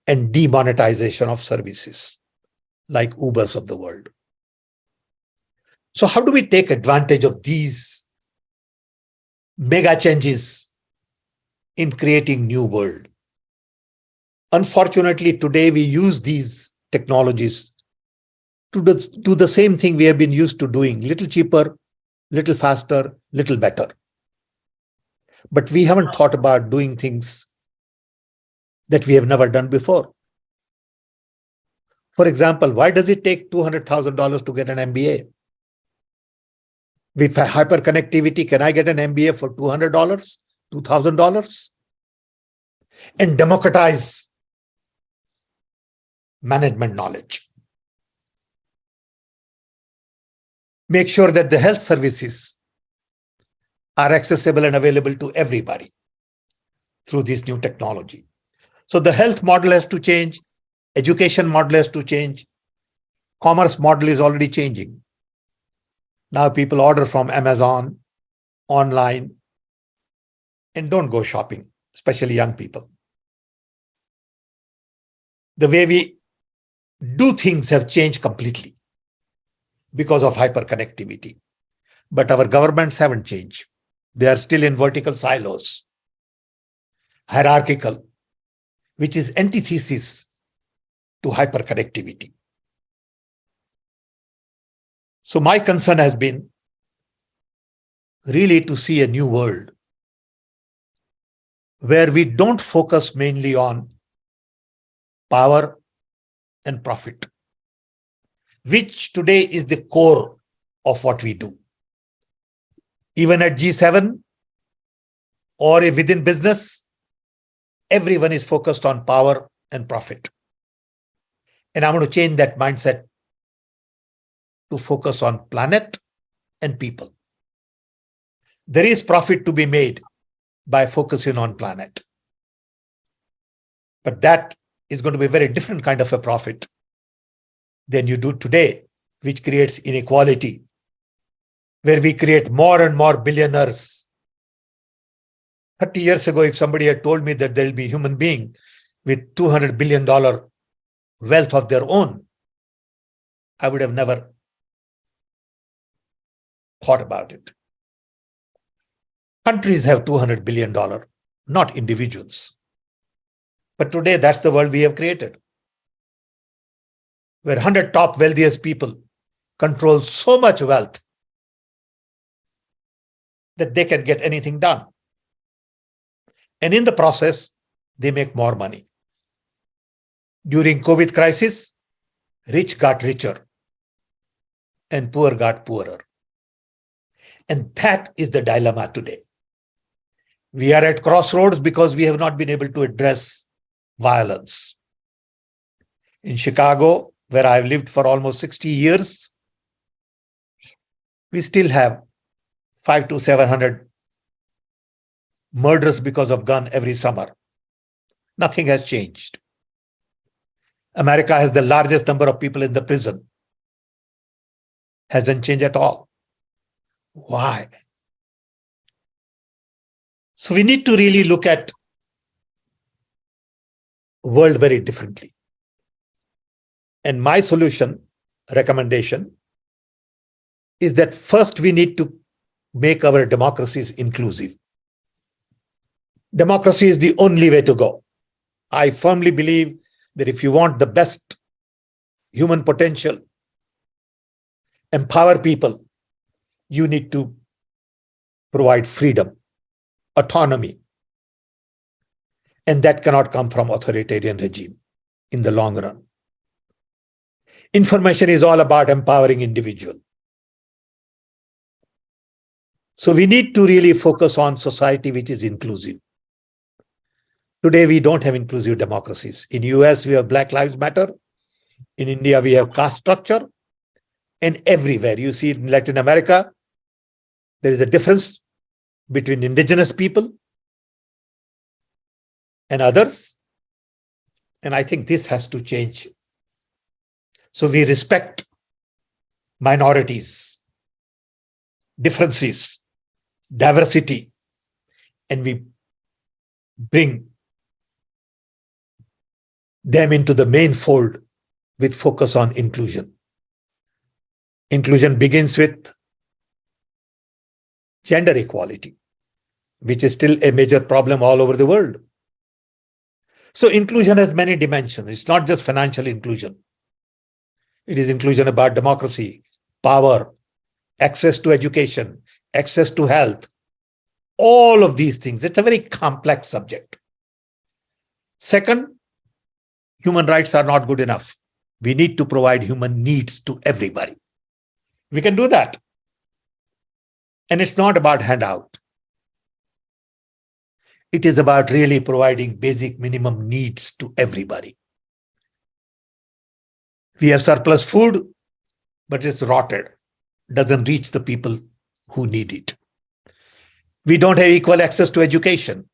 and demonetization of services like Ubers of the world. So how do we take advantage of these mega changes in creating new world? Unfortunately, today we use these technologies to do the same thing we have been used to doing, little cheaper, little faster, little better. But we haven't thought about doing things that we have never done before. For example, why does it take $200,000 to get an MBA? With hyperconnectivity, can I get an MBA for $200, $2,000? And democratize management knowledge. Make sure that the health services are accessible and available to everybody through this new technology. So the health model has to change, education model has to change, commerce model is already changing. Now people order from Amazon, online, and don't go shopping, especially young people. The way we do things have changed completely because of hyperconnectivity. But our governments haven't changed. They are still in vertical silos, hierarchical, which is antithesis to hyperconnectivity. So my concern has been really to see a new world where we don't focus mainly on power and profit, which today is the core of what we do. Even at G7 or within business, everyone is focused on power and profit. And I'm going to change that mindset to focus on planet and people. There is profit to be made by focusing on planet. But that is going to be a very different kind of a profit than you do today, which creates inequality, where we create more and more billionaires. 30 years ago, if somebody had told me that there will be a human being with $200 billion wealth of their own, I would have never thought about it. Countries have $200 billion, not individuals. But today, that's the world we have created, where 100 top wealthiest people control so much wealth that they can get anything done. And in the process, they make more money. During COVID crisis, rich got richer and poor got poorer. And that is the dilemma today. We are at crossroads because we have not been able to address violence. In Chicago, where I've lived for almost 60 years, we still have 500 to 700 murders because of gun every summer. Nothing has changed. America has the largest number of people in the prison. Hasn't changed at all. Why? So we need to really look at the world very differently. And my solution, recommendation, is that first we need to make our democracies inclusive. Democracy is the only way to go. I firmly believe that if you want the best human potential, empower people, you need to provide freedom, autonomy. And that cannot come from authoritarian regime in the long run. Information is all about empowering individual. So we need to really focus on society which is inclusive. Today, we don't have inclusive democracies. In US, we have Black Lives Matter. In India, we have caste structure. And everywhere, you see in Latin America, there is a difference between indigenous people and others. And I think this has to change. So we respect minorities, differences, diversity, and we bring them into the main fold with focus on inclusion. Inclusion begins with gender equality, which is still a major problem all over the world. So inclusion has many dimensions. It's not just financial inclusion. It is inclusion about democracy, power, access to education, access to health, all of these things. It's a very complex subject. Second, human rights are not good enough. We need to provide human needs to everybody. We can do that. And it's not about handout. It is about really providing basic minimum needs to everybody. We have surplus food, but it's rotted, doesn't reach the people who need it. We don't have equal access to education.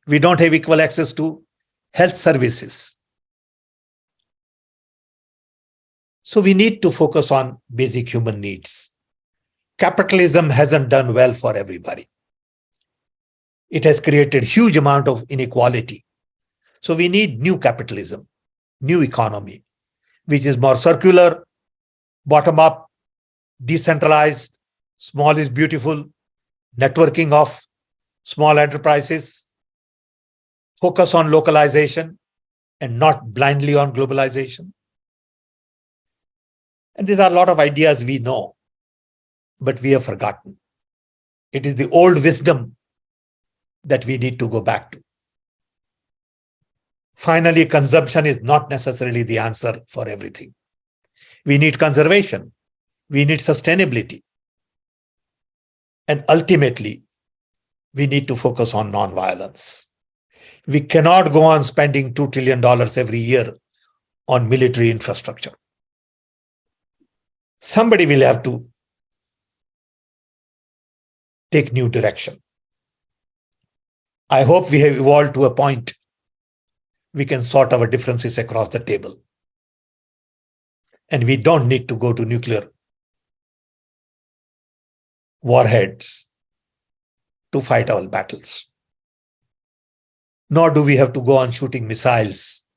We don't have equal access to health services. So we need to focus on basic human needs. Capitalism hasn't done well for everybody. It has created huge amount of inequality. So we need new capitalism, new economy, which is more circular, bottom up, decentralized, small is beautiful, networking of small enterprises, focus on localization and not blindly on globalization. And these are a lot of ideas we know, but we have forgotten. It is the old wisdom that we need to go back to. Finally, consumption is not necessarily the answer for everything. We need conservation. We need sustainability. And ultimately, we need to focus on non-violence. We cannot go on spending $2 trillion every year on military infrastructure. Somebody will have to take new direction. I hope we have evolved to a point we can sort our differences across the table. And we don't need to go to nuclear warheads to fight our battles. Nor do we have to go on shooting missiles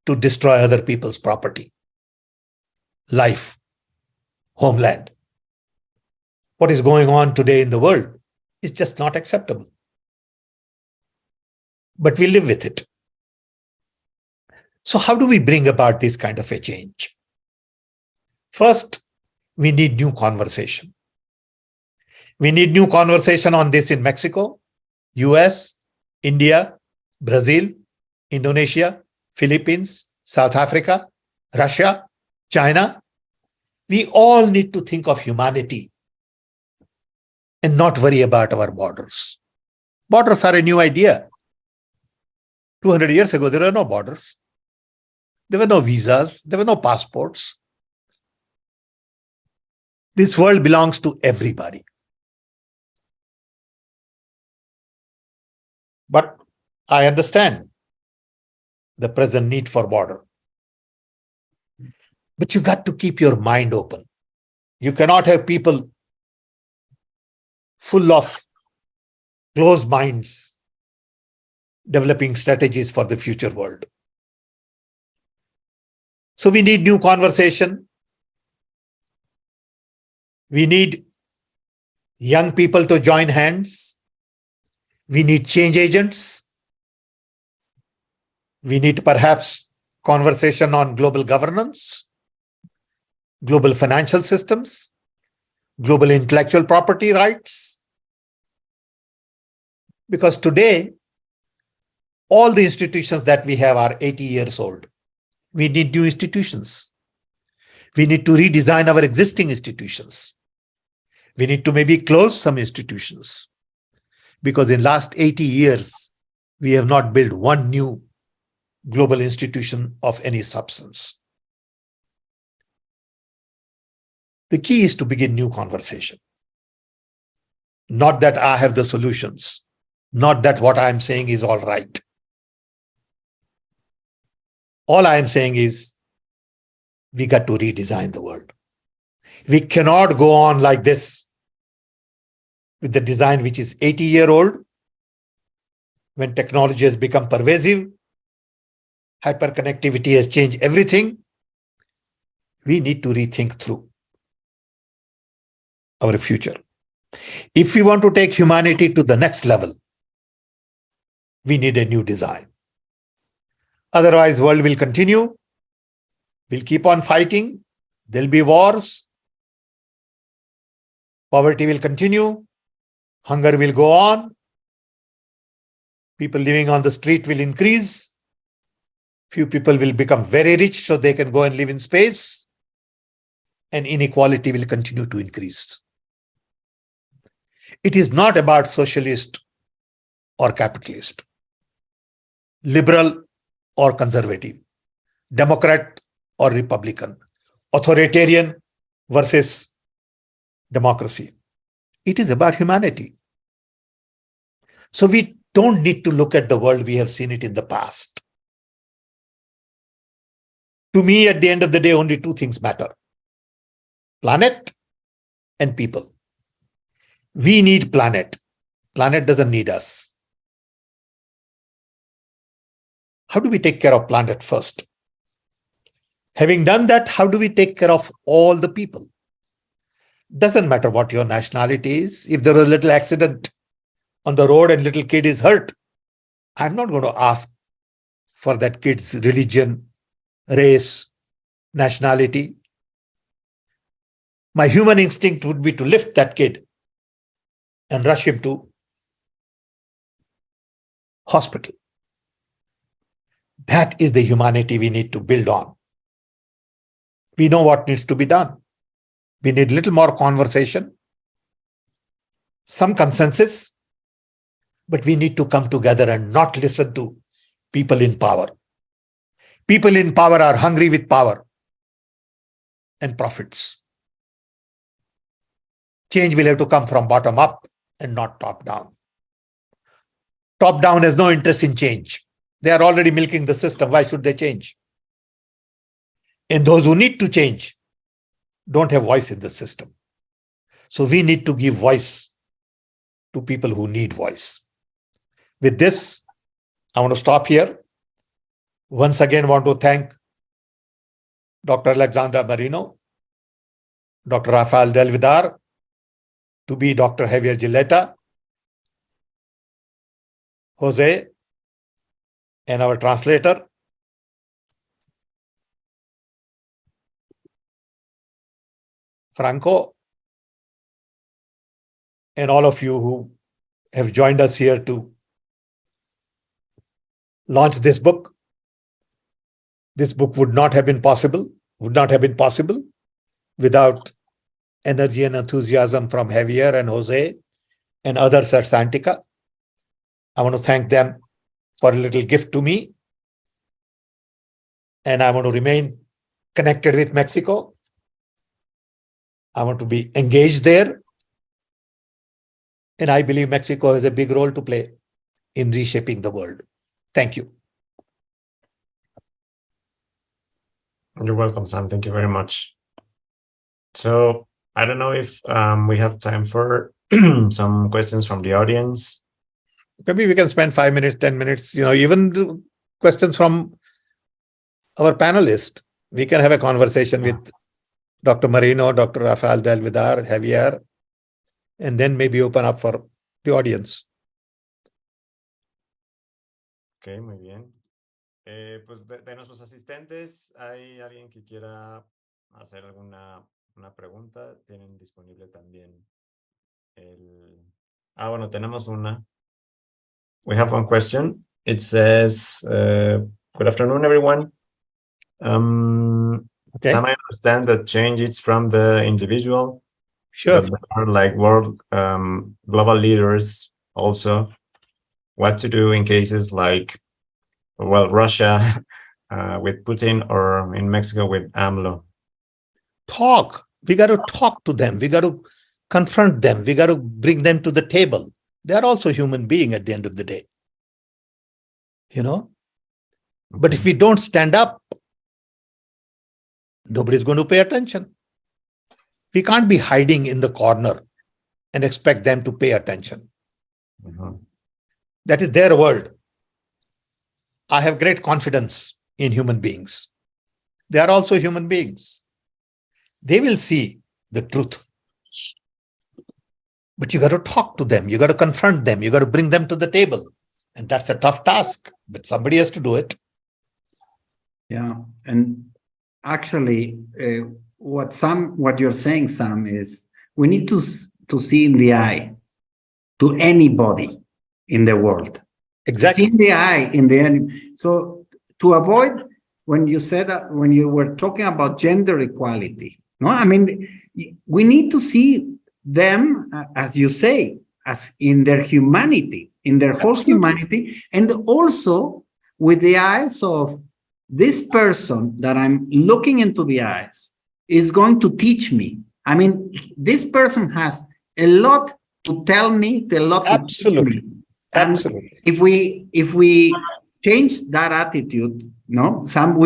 to destroy other people's property, life, homeland. What is going on today in the world is just not acceptable. But we live with it. So how do we bring about this kind of a change? First, we need new conversation. We need new conversation on this in Mexico, US, India, Brazil, Indonesia, Philippines, South Africa, Russia, China. We all need to think of humanity and not worry about our borders. Borders are a new idea. 200 years ago, there were no borders. There were no visas. There were no passports. This world belongs to everybody. But I understand the present need for border. But you got to keep your mind open. You cannot have people full of closed minds developing strategies for the future world. So we need new conversation. We need young people to join hands. We need change agents. We need perhaps conversation on global governance, global financial systems, global intellectual property rights. Because today, all the institutions that we have are 80 years old. We need new institutions. We need to redesign our existing institutions. We need to maybe close some institutions. Because in last 80 years, we have not built one new global institution of any substance. The key is to begin new conversation. Not that I have the solutions. Not that what I'm saying is all right. All I am saying is we got to redesign the world. We cannot go on like this with the design which is 80-year-old, when technology has become pervasive, hyperconnectivity has changed everything. We need to rethink through our future. If we want to take humanity to the next level, we need a new design. Otherwise, world will continue. We'll keep on fighting. There'll be wars. Poverty will continue. Hunger will go on. People living on the street will increase. Few people will become very rich so they can go and live in space. And inequality will continue to increase. It is not about socialist or capitalist, liberal or conservative, Democrat or Republican, authoritarian versus democracy. It is about humanity. So we don't need to look at the world we have seen it in the past. To me, at the end of the day, only two things matter: planet and people. We need planet. Planet doesn't need us. How do we take care of planet first? Having done that, how do we take care of all the people? Doesn't matter what your nationality is. If there is a little accident on the road and little kid is hurt, I'm not going to ask for that kid's religion, race, nationality. My human instinct would be to lift that kid and rush him to hospital. That is the humanity we need to build on. We know what needs to be done. We need a little more conversation, some consensus, but we need to come together and not listen to people in power. People in power are hungry with power and profits. Change will have to come from bottom up and not top down. Top down has no interest in change. They are already milking the system. Why should they change? And those who need to change don't have voice in the system. So we need to give voice to people who need voice. With this, I want to stop here. Once again, want to thank Dr. Alexandra Marino, Dr. Rafael Del Vidar, to be Dr. Javier Gilletta, Jose, and our translator, Franco, and all of you who have joined us here to launch this book. This book would not have been possible without energy and enthusiasm from Javier and Jose and others at Santica. I want to thank them for a little gift to me. And I want to remain connected with Mexico. I want to be engaged there. And I believe Mexico has a big role to play in reshaping the world. Thank you. You're welcome, Sam. Thank you very much. So I don't know if we have time for some questions from the audience. Maybe we can spend 5 minutes, 10 minutes, even the questions from our panelists. We can have a conversation with Dr. Marino, Dr. Rafael Del Vidar, Javier, and then maybe open up for the audience. Ok, muy bien. Pues de nuestros asistentes, ¿hay alguien que quiera hacer una pregunta? Tienen disponible también bueno, tenemos una. We have one question. It says, good afternoon, everyone. Okay. Sam, I understand that change is from the individual. Sure. But there are like world global leaders also. What to do in cases like, well, Russia with Putin, or in Mexico with AMLO? Talk. We got to talk to them. We got to confront them. We got to bring them to the table. They are also human beings at the end of the day. But if we don't stand up, nobody's going to pay attention. We can't be hiding in the corner and expect them to pay attention. Mm-hmm. That is their world. I have great confidence in human beings. They are also human beings. They will see the truth. But you got to talk to them. You got to confront them. You got to bring them to the table. And that's a tough task, but somebody has to do it. Yeah. And actually, what you're saying, Sam, is we need to see in the eye to anybody in the world. Exactly. See in the eye, in the end. So to avoid, when you said that, when you were talking about gender equality, no, I mean, we need to see them, as you say, as in their humanity, in their whole humanity, and also with the eyes of this person that I'm looking into the eyes is going to teach me. I mean, this person has a lot to tell me, a lot to teach me. And Absolutely. If we change that attitude, no, Sam,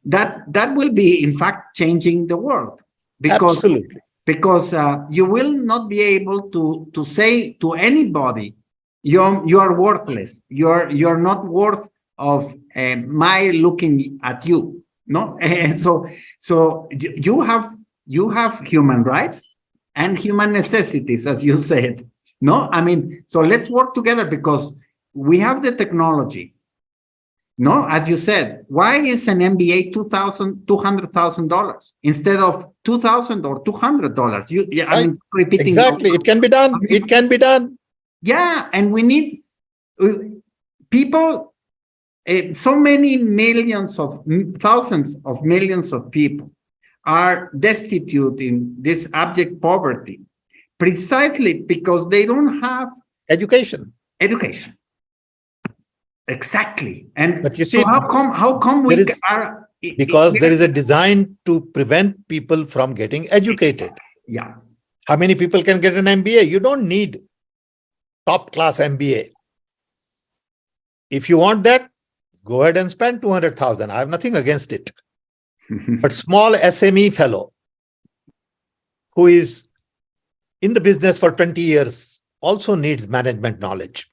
that will be in fact changing the world, because you will not be able to say to anybody, you are worthless. You're not worth of my looking at you. No, and so you have human rights and human necessities, as you said. No, I mean, so let's work together because we have the technology. No, as you said, why is an MBA $200,000 instead of $2,000 or $200? I Right. mean, repeating Exactly. It can be done. It can be done. Yeah, and we need people. So many thousands of millions of people are destitute in this abject poverty precisely because they don't have Education. education. Exactly. And But you so see, how come we there is- are because there is a design to prevent people from getting educated. Yeah. How many people can get an MBA? You don't need top class MBA. If you want that, go ahead and spend 200,000. I have nothing against it. But small SME fellow who is in the business for 20 years also needs management knowledge.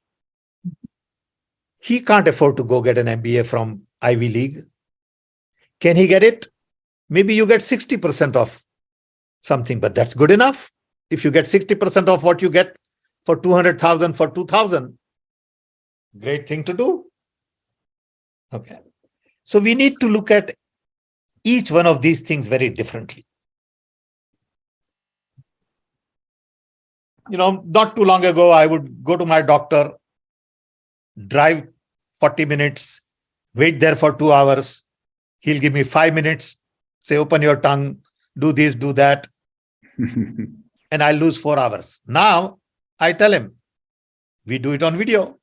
He can't afford to go get an MBA from Ivy League. Can he get it? Maybe you get 60% of something, but that's good enough. If you get 60% of what you get for 200,000 for 2,000, great thing to do. Okay. So we need to look at each one of these things very differently. Not too long ago, I would go to my doctor, drive 40 minutes, wait there for 2 hours. He'll give me 5 minutes, say, open your tongue, do this, do that. And I lose 4 hours. Now I tell him, we do it on video.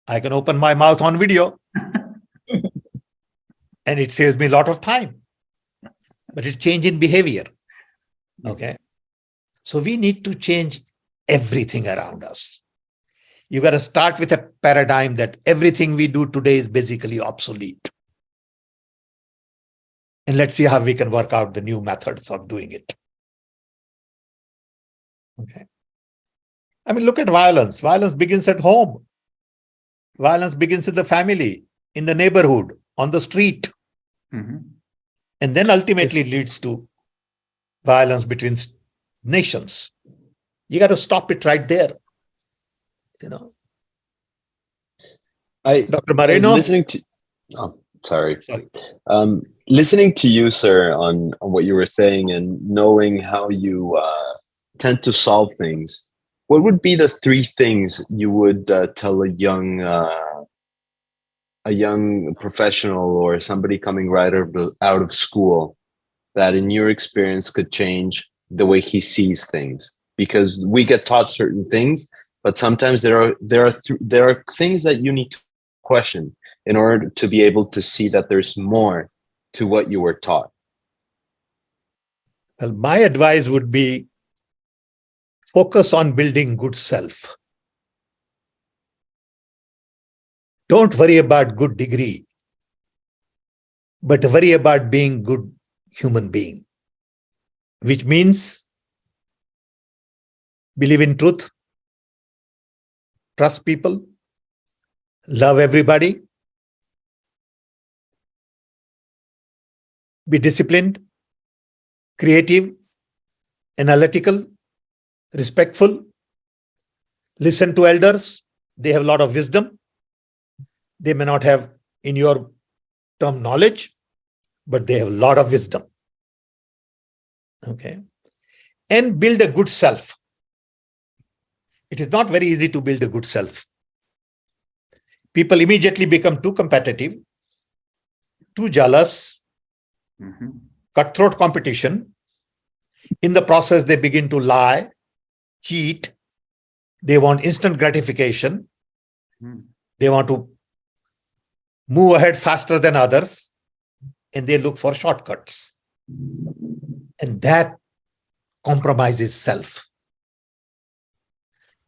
I can open my mouth on video. And it saves me a lot of time. But it's change in behavior. Okay. So we need to change everything around us. You got to start with a paradigm that everything we do today is basically obsolete. And let's see how we can work out the new methods of doing it. Okay. I mean, look at violence. Violence begins at home. Violence begins in the family, in the neighborhood, on the street. Mhm. And then ultimately leads to violence between nations. You got to stop it right there. Dr. Moreno? Listening to, sorry. Sorry. Listening to you, sir, on what you were saying and knowing how you tend to solve things, what would be the 3 things you would tell a young professional or somebody coming right out of school that in your experience could change the way he sees things? Because we get taught certain things, but sometimes there are things that you need to question in order to be able to see that there's more to what you were taught. Well, my advice would be focus on building good self. Don't worry about good degree, but worry about being good human being, which means believe in truth, trust people, love everybody, be disciplined, creative, analytical, respectful, listen to elders. They have a lot of wisdom. They may not have, in your term, knowledge, but they have a lot of wisdom. Okay. And build a good self. It is not very easy to build a good self. People immediately become too competitive, too jealous, cutthroat competition. In the process, they begin to lie, cheat. They want instant gratification. They want to move ahead faster than others, and they look for shortcuts. And that compromises self.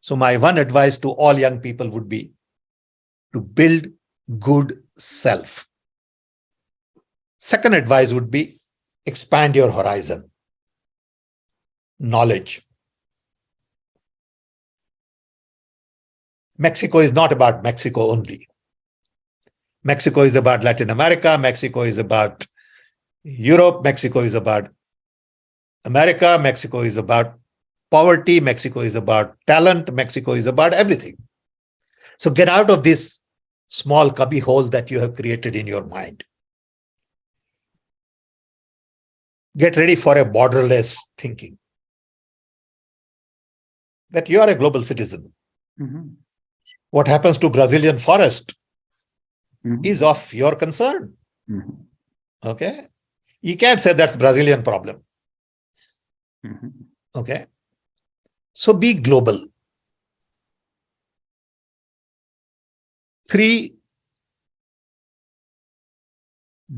So my one advice to all young people would be to build good self. Second advice would be expand your horizon. Knowledge. Mexico is not about Mexico only. Mexico is about Latin America. Mexico is about Europe. Mexico is about America. Mexico is about poverty. Mexico is about talent. Mexico is about everything. So get out of this small cubby hole that you have created in your mind. Get ready for a borderless thinking. That you are a global citizen. Mhm. What happens to Brazilian forest Mhm. is of your concern. Mhm. Okay? You can't say that's Brazilian problem. Mhm. Okay? So be global. 3,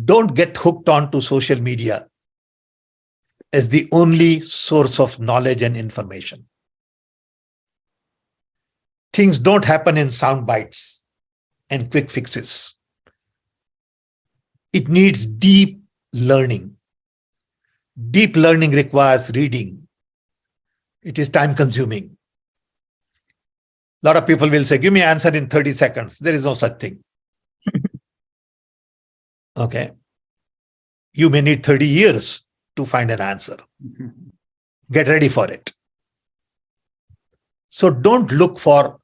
don't get hooked onto social media as the only source of knowledge and information. Things don't happen in sound bites and quick fixes. It needs deep learning. Deep learning requires reading. It is time consuming. A lot of people will say, give me an answer in 30 seconds. There is no such thing. Okay. You may need 30 years to find an answer. Mhm. Get ready for it. So don't look for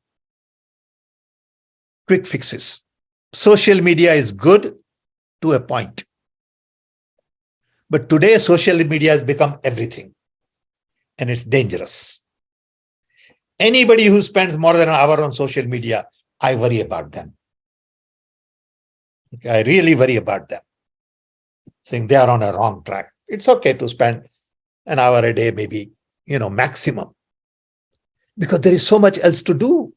quick fixes. Social media is good to a point. But today, social media has become everything. And it's dangerous. Anybody who spends more than an hour on social media, I worry about them. Okay, I really worry about them. Saying they are on a wrong track. It's okay to spend an hour a day, maybe, maximum. Because there is so much else to do.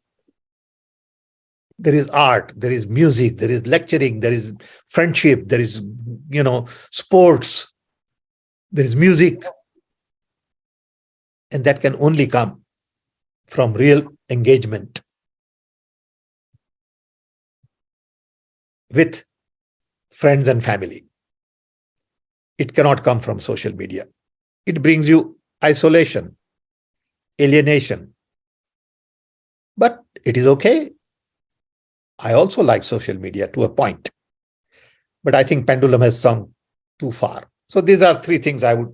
There is art, there is music, there is lecturing, there is friendship, there is, sports, there is music. And that can only come from real engagement with friends and family. It cannot come from social media. It brings you isolation, alienation. But it is okay. I also like social media to a point. But I think pendulum has swung too far. So these are 3 things I would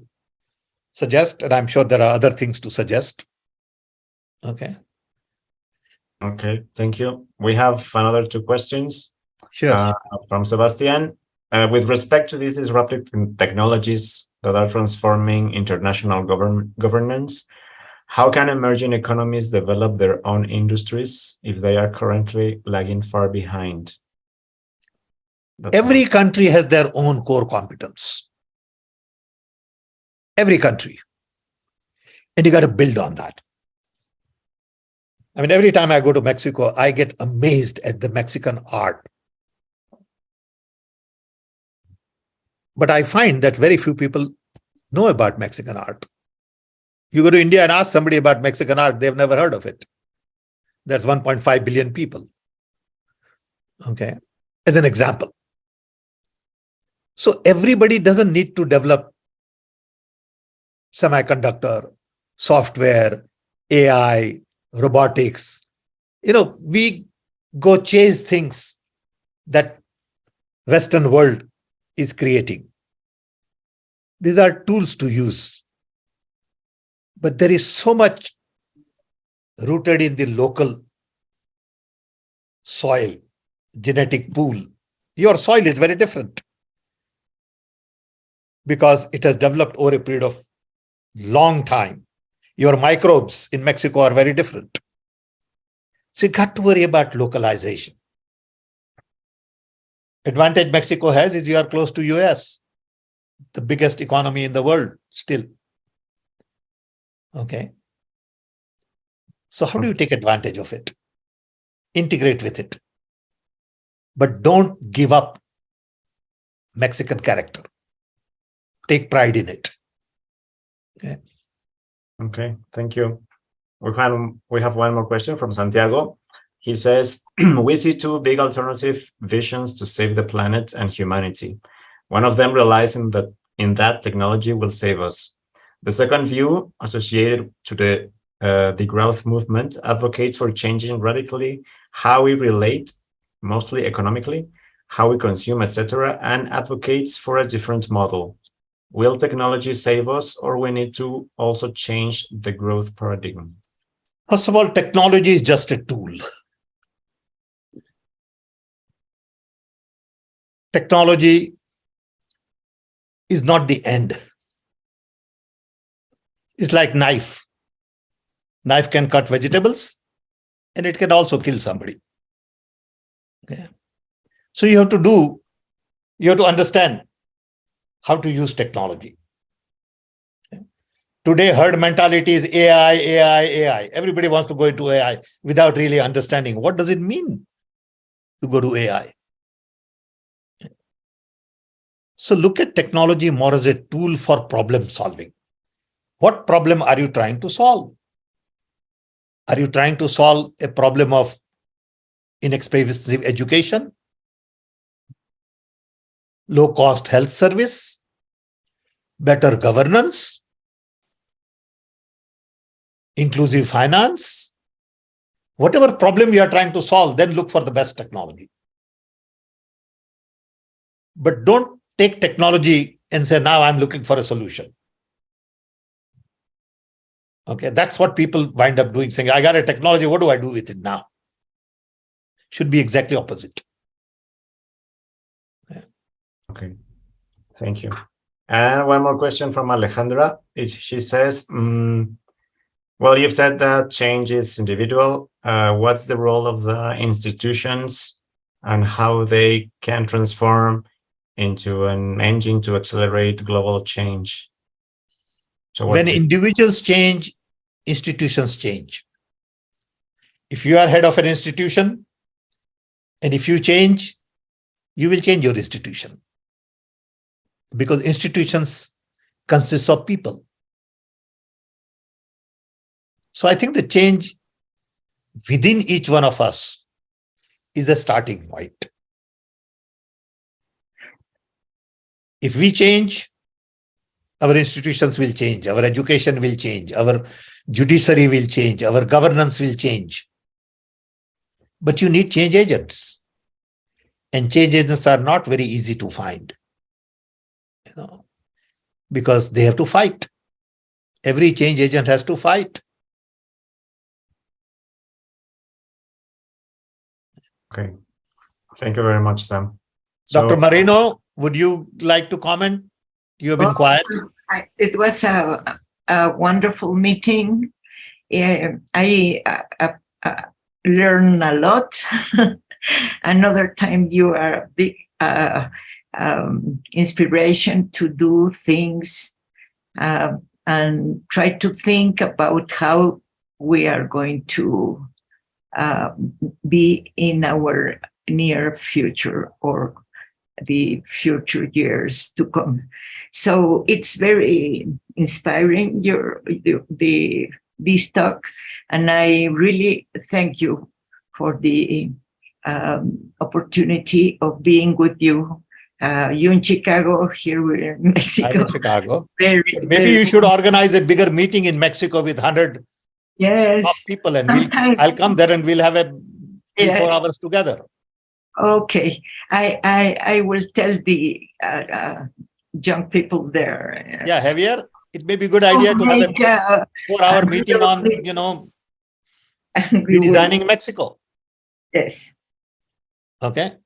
suggest, and I'm sure there are other things to suggest. Okay. Okay, thank you. We have another 2 questions Sure. from Sebastian. With respect to these disruptive technologies that are transforming international governance, how can emerging economies develop their own industries if they are currently lagging far behind? Every country has their own core competence. Every country. And you got to build on that. I mean, every time I go to Mexico, I get amazed at the Mexican art. But I find that very few people know about Mexican art. You go to India and ask somebody about Mexican art, they've never heard of it. That's 1.5 billion people. Okay. As an example. So everybody doesn't need to develop semiconductor, software, AI, robotics. We go chase things that Western world is creating. These are tools to use. But there is so much rooted in the local soil, genetic pool. Your soil is very different because it has developed over a period of long time. Your microbes in Mexico are very different. So you got to worry about localization. Advantage Mexico has is you are close to US, the biggest economy in the world still. Okay. So how do you take advantage of it? Integrate with it. But don't give up Mexican character. Take pride in it. Okay. Okay, thank you. We have one more question from Santiago. He says, we see 2 big alternative visions to save the planet and humanity. One of them relies in that technology will save us. The second view, associated to the growth movement, advocates for changing radically how we relate, mostly economically. how we consume, etc., and advocates for a different model. Will technology save us, or we need to also change the growth paradigm? First of all, technology is just a tool. Technology is not the end. It's like knife. Knife can cut vegetables and it can also kill somebody. Okay. So you have to understand how to use technology. Okay. Today, herd mentality is AI, AI, AI. Everybody wants to go into AI without really understanding what does it mean to go to AI. So look at technology more as a tool for problem solving. What problem are you trying to solve? Are you trying to solve a problem of inexpensive education, low-cost health service, better governance, inclusive finance? Whatever problem you are trying to solve, then look for the best technology. But don't take technology and say, now I'm looking for a solution. Okay, that's what people wind up doing, saying, I got a technology, what do I do with it now? Should be exactly opposite. Yeah. Okay, thank you. And one more question from Alejandra. She says, well, you've said that change is individual. What's the role of the institutions and how they can transform into an engine to accelerate global change? So when individuals change, institutions change. If you are head of an institution, and if you change, you will change your institution. Because institutions consist of people. So I think the change within each one of us is a starting point. If we change, our institutions will change, our education will change, our judiciary will change, our governance will change. But you need change agents. And change agents are not very easy to find, because they have to fight. Every change agent has to fight. Okay. Thank you very much, Sam. So, Dr. Moreno, would you like to comment? You have been quiet. It was a wonderful meeting. I learned a lot. Another time you are a big inspiration to do things and try to think about how we are going to be in our near future or the future years to come. So it's very inspiring, this talk, and I really thank you for the opportunity of being with you. You in Chicago, here we're in Mexico. I'm in Chicago. Maybe you should organize a bigger meeting in Mexico with 100 people, and I'll come there and we'll have a 3-4 hours together. Okay, I will tell the young people there. Yeah, Javier, it may be a good idea to have a 4-hour meeting on, redesigning Mexico. Yes. Okay.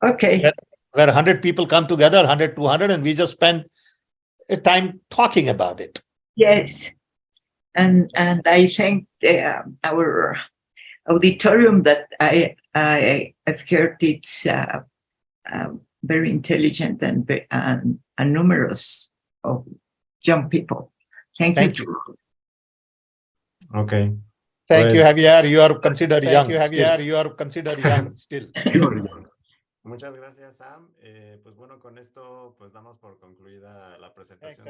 Okay. Where 100 people come together, 100, 200, and we just spend a time talking about it. Yes. And I thank our auditorium that I've heard it's very intelligent and numerous of young people. Thank you. Okay. Thank you, Javier. You are considered young. Thank you, Javier. You are considered young still. Muchas gracias, Sam. Pues bueno, con esto pues damos por concluida la presentación.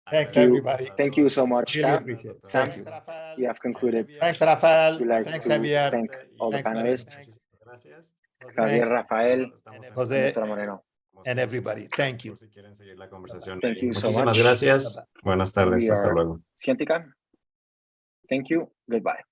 Thanks, everybody. Thank you so much, Really appreciate it. Sam. Thank you. We have concluded. Thanks, Rafael. We'd like Thanks, to Javier. thank all the Thanks, panelists, Gracias. Javier, Rafael, Jose, Dr. Moreno. and everybody. Thank you. Thank you so Muchísimas much. gracias. Buenas tardes. We Hasta are luego. Scientica. Thank you. Goodbye.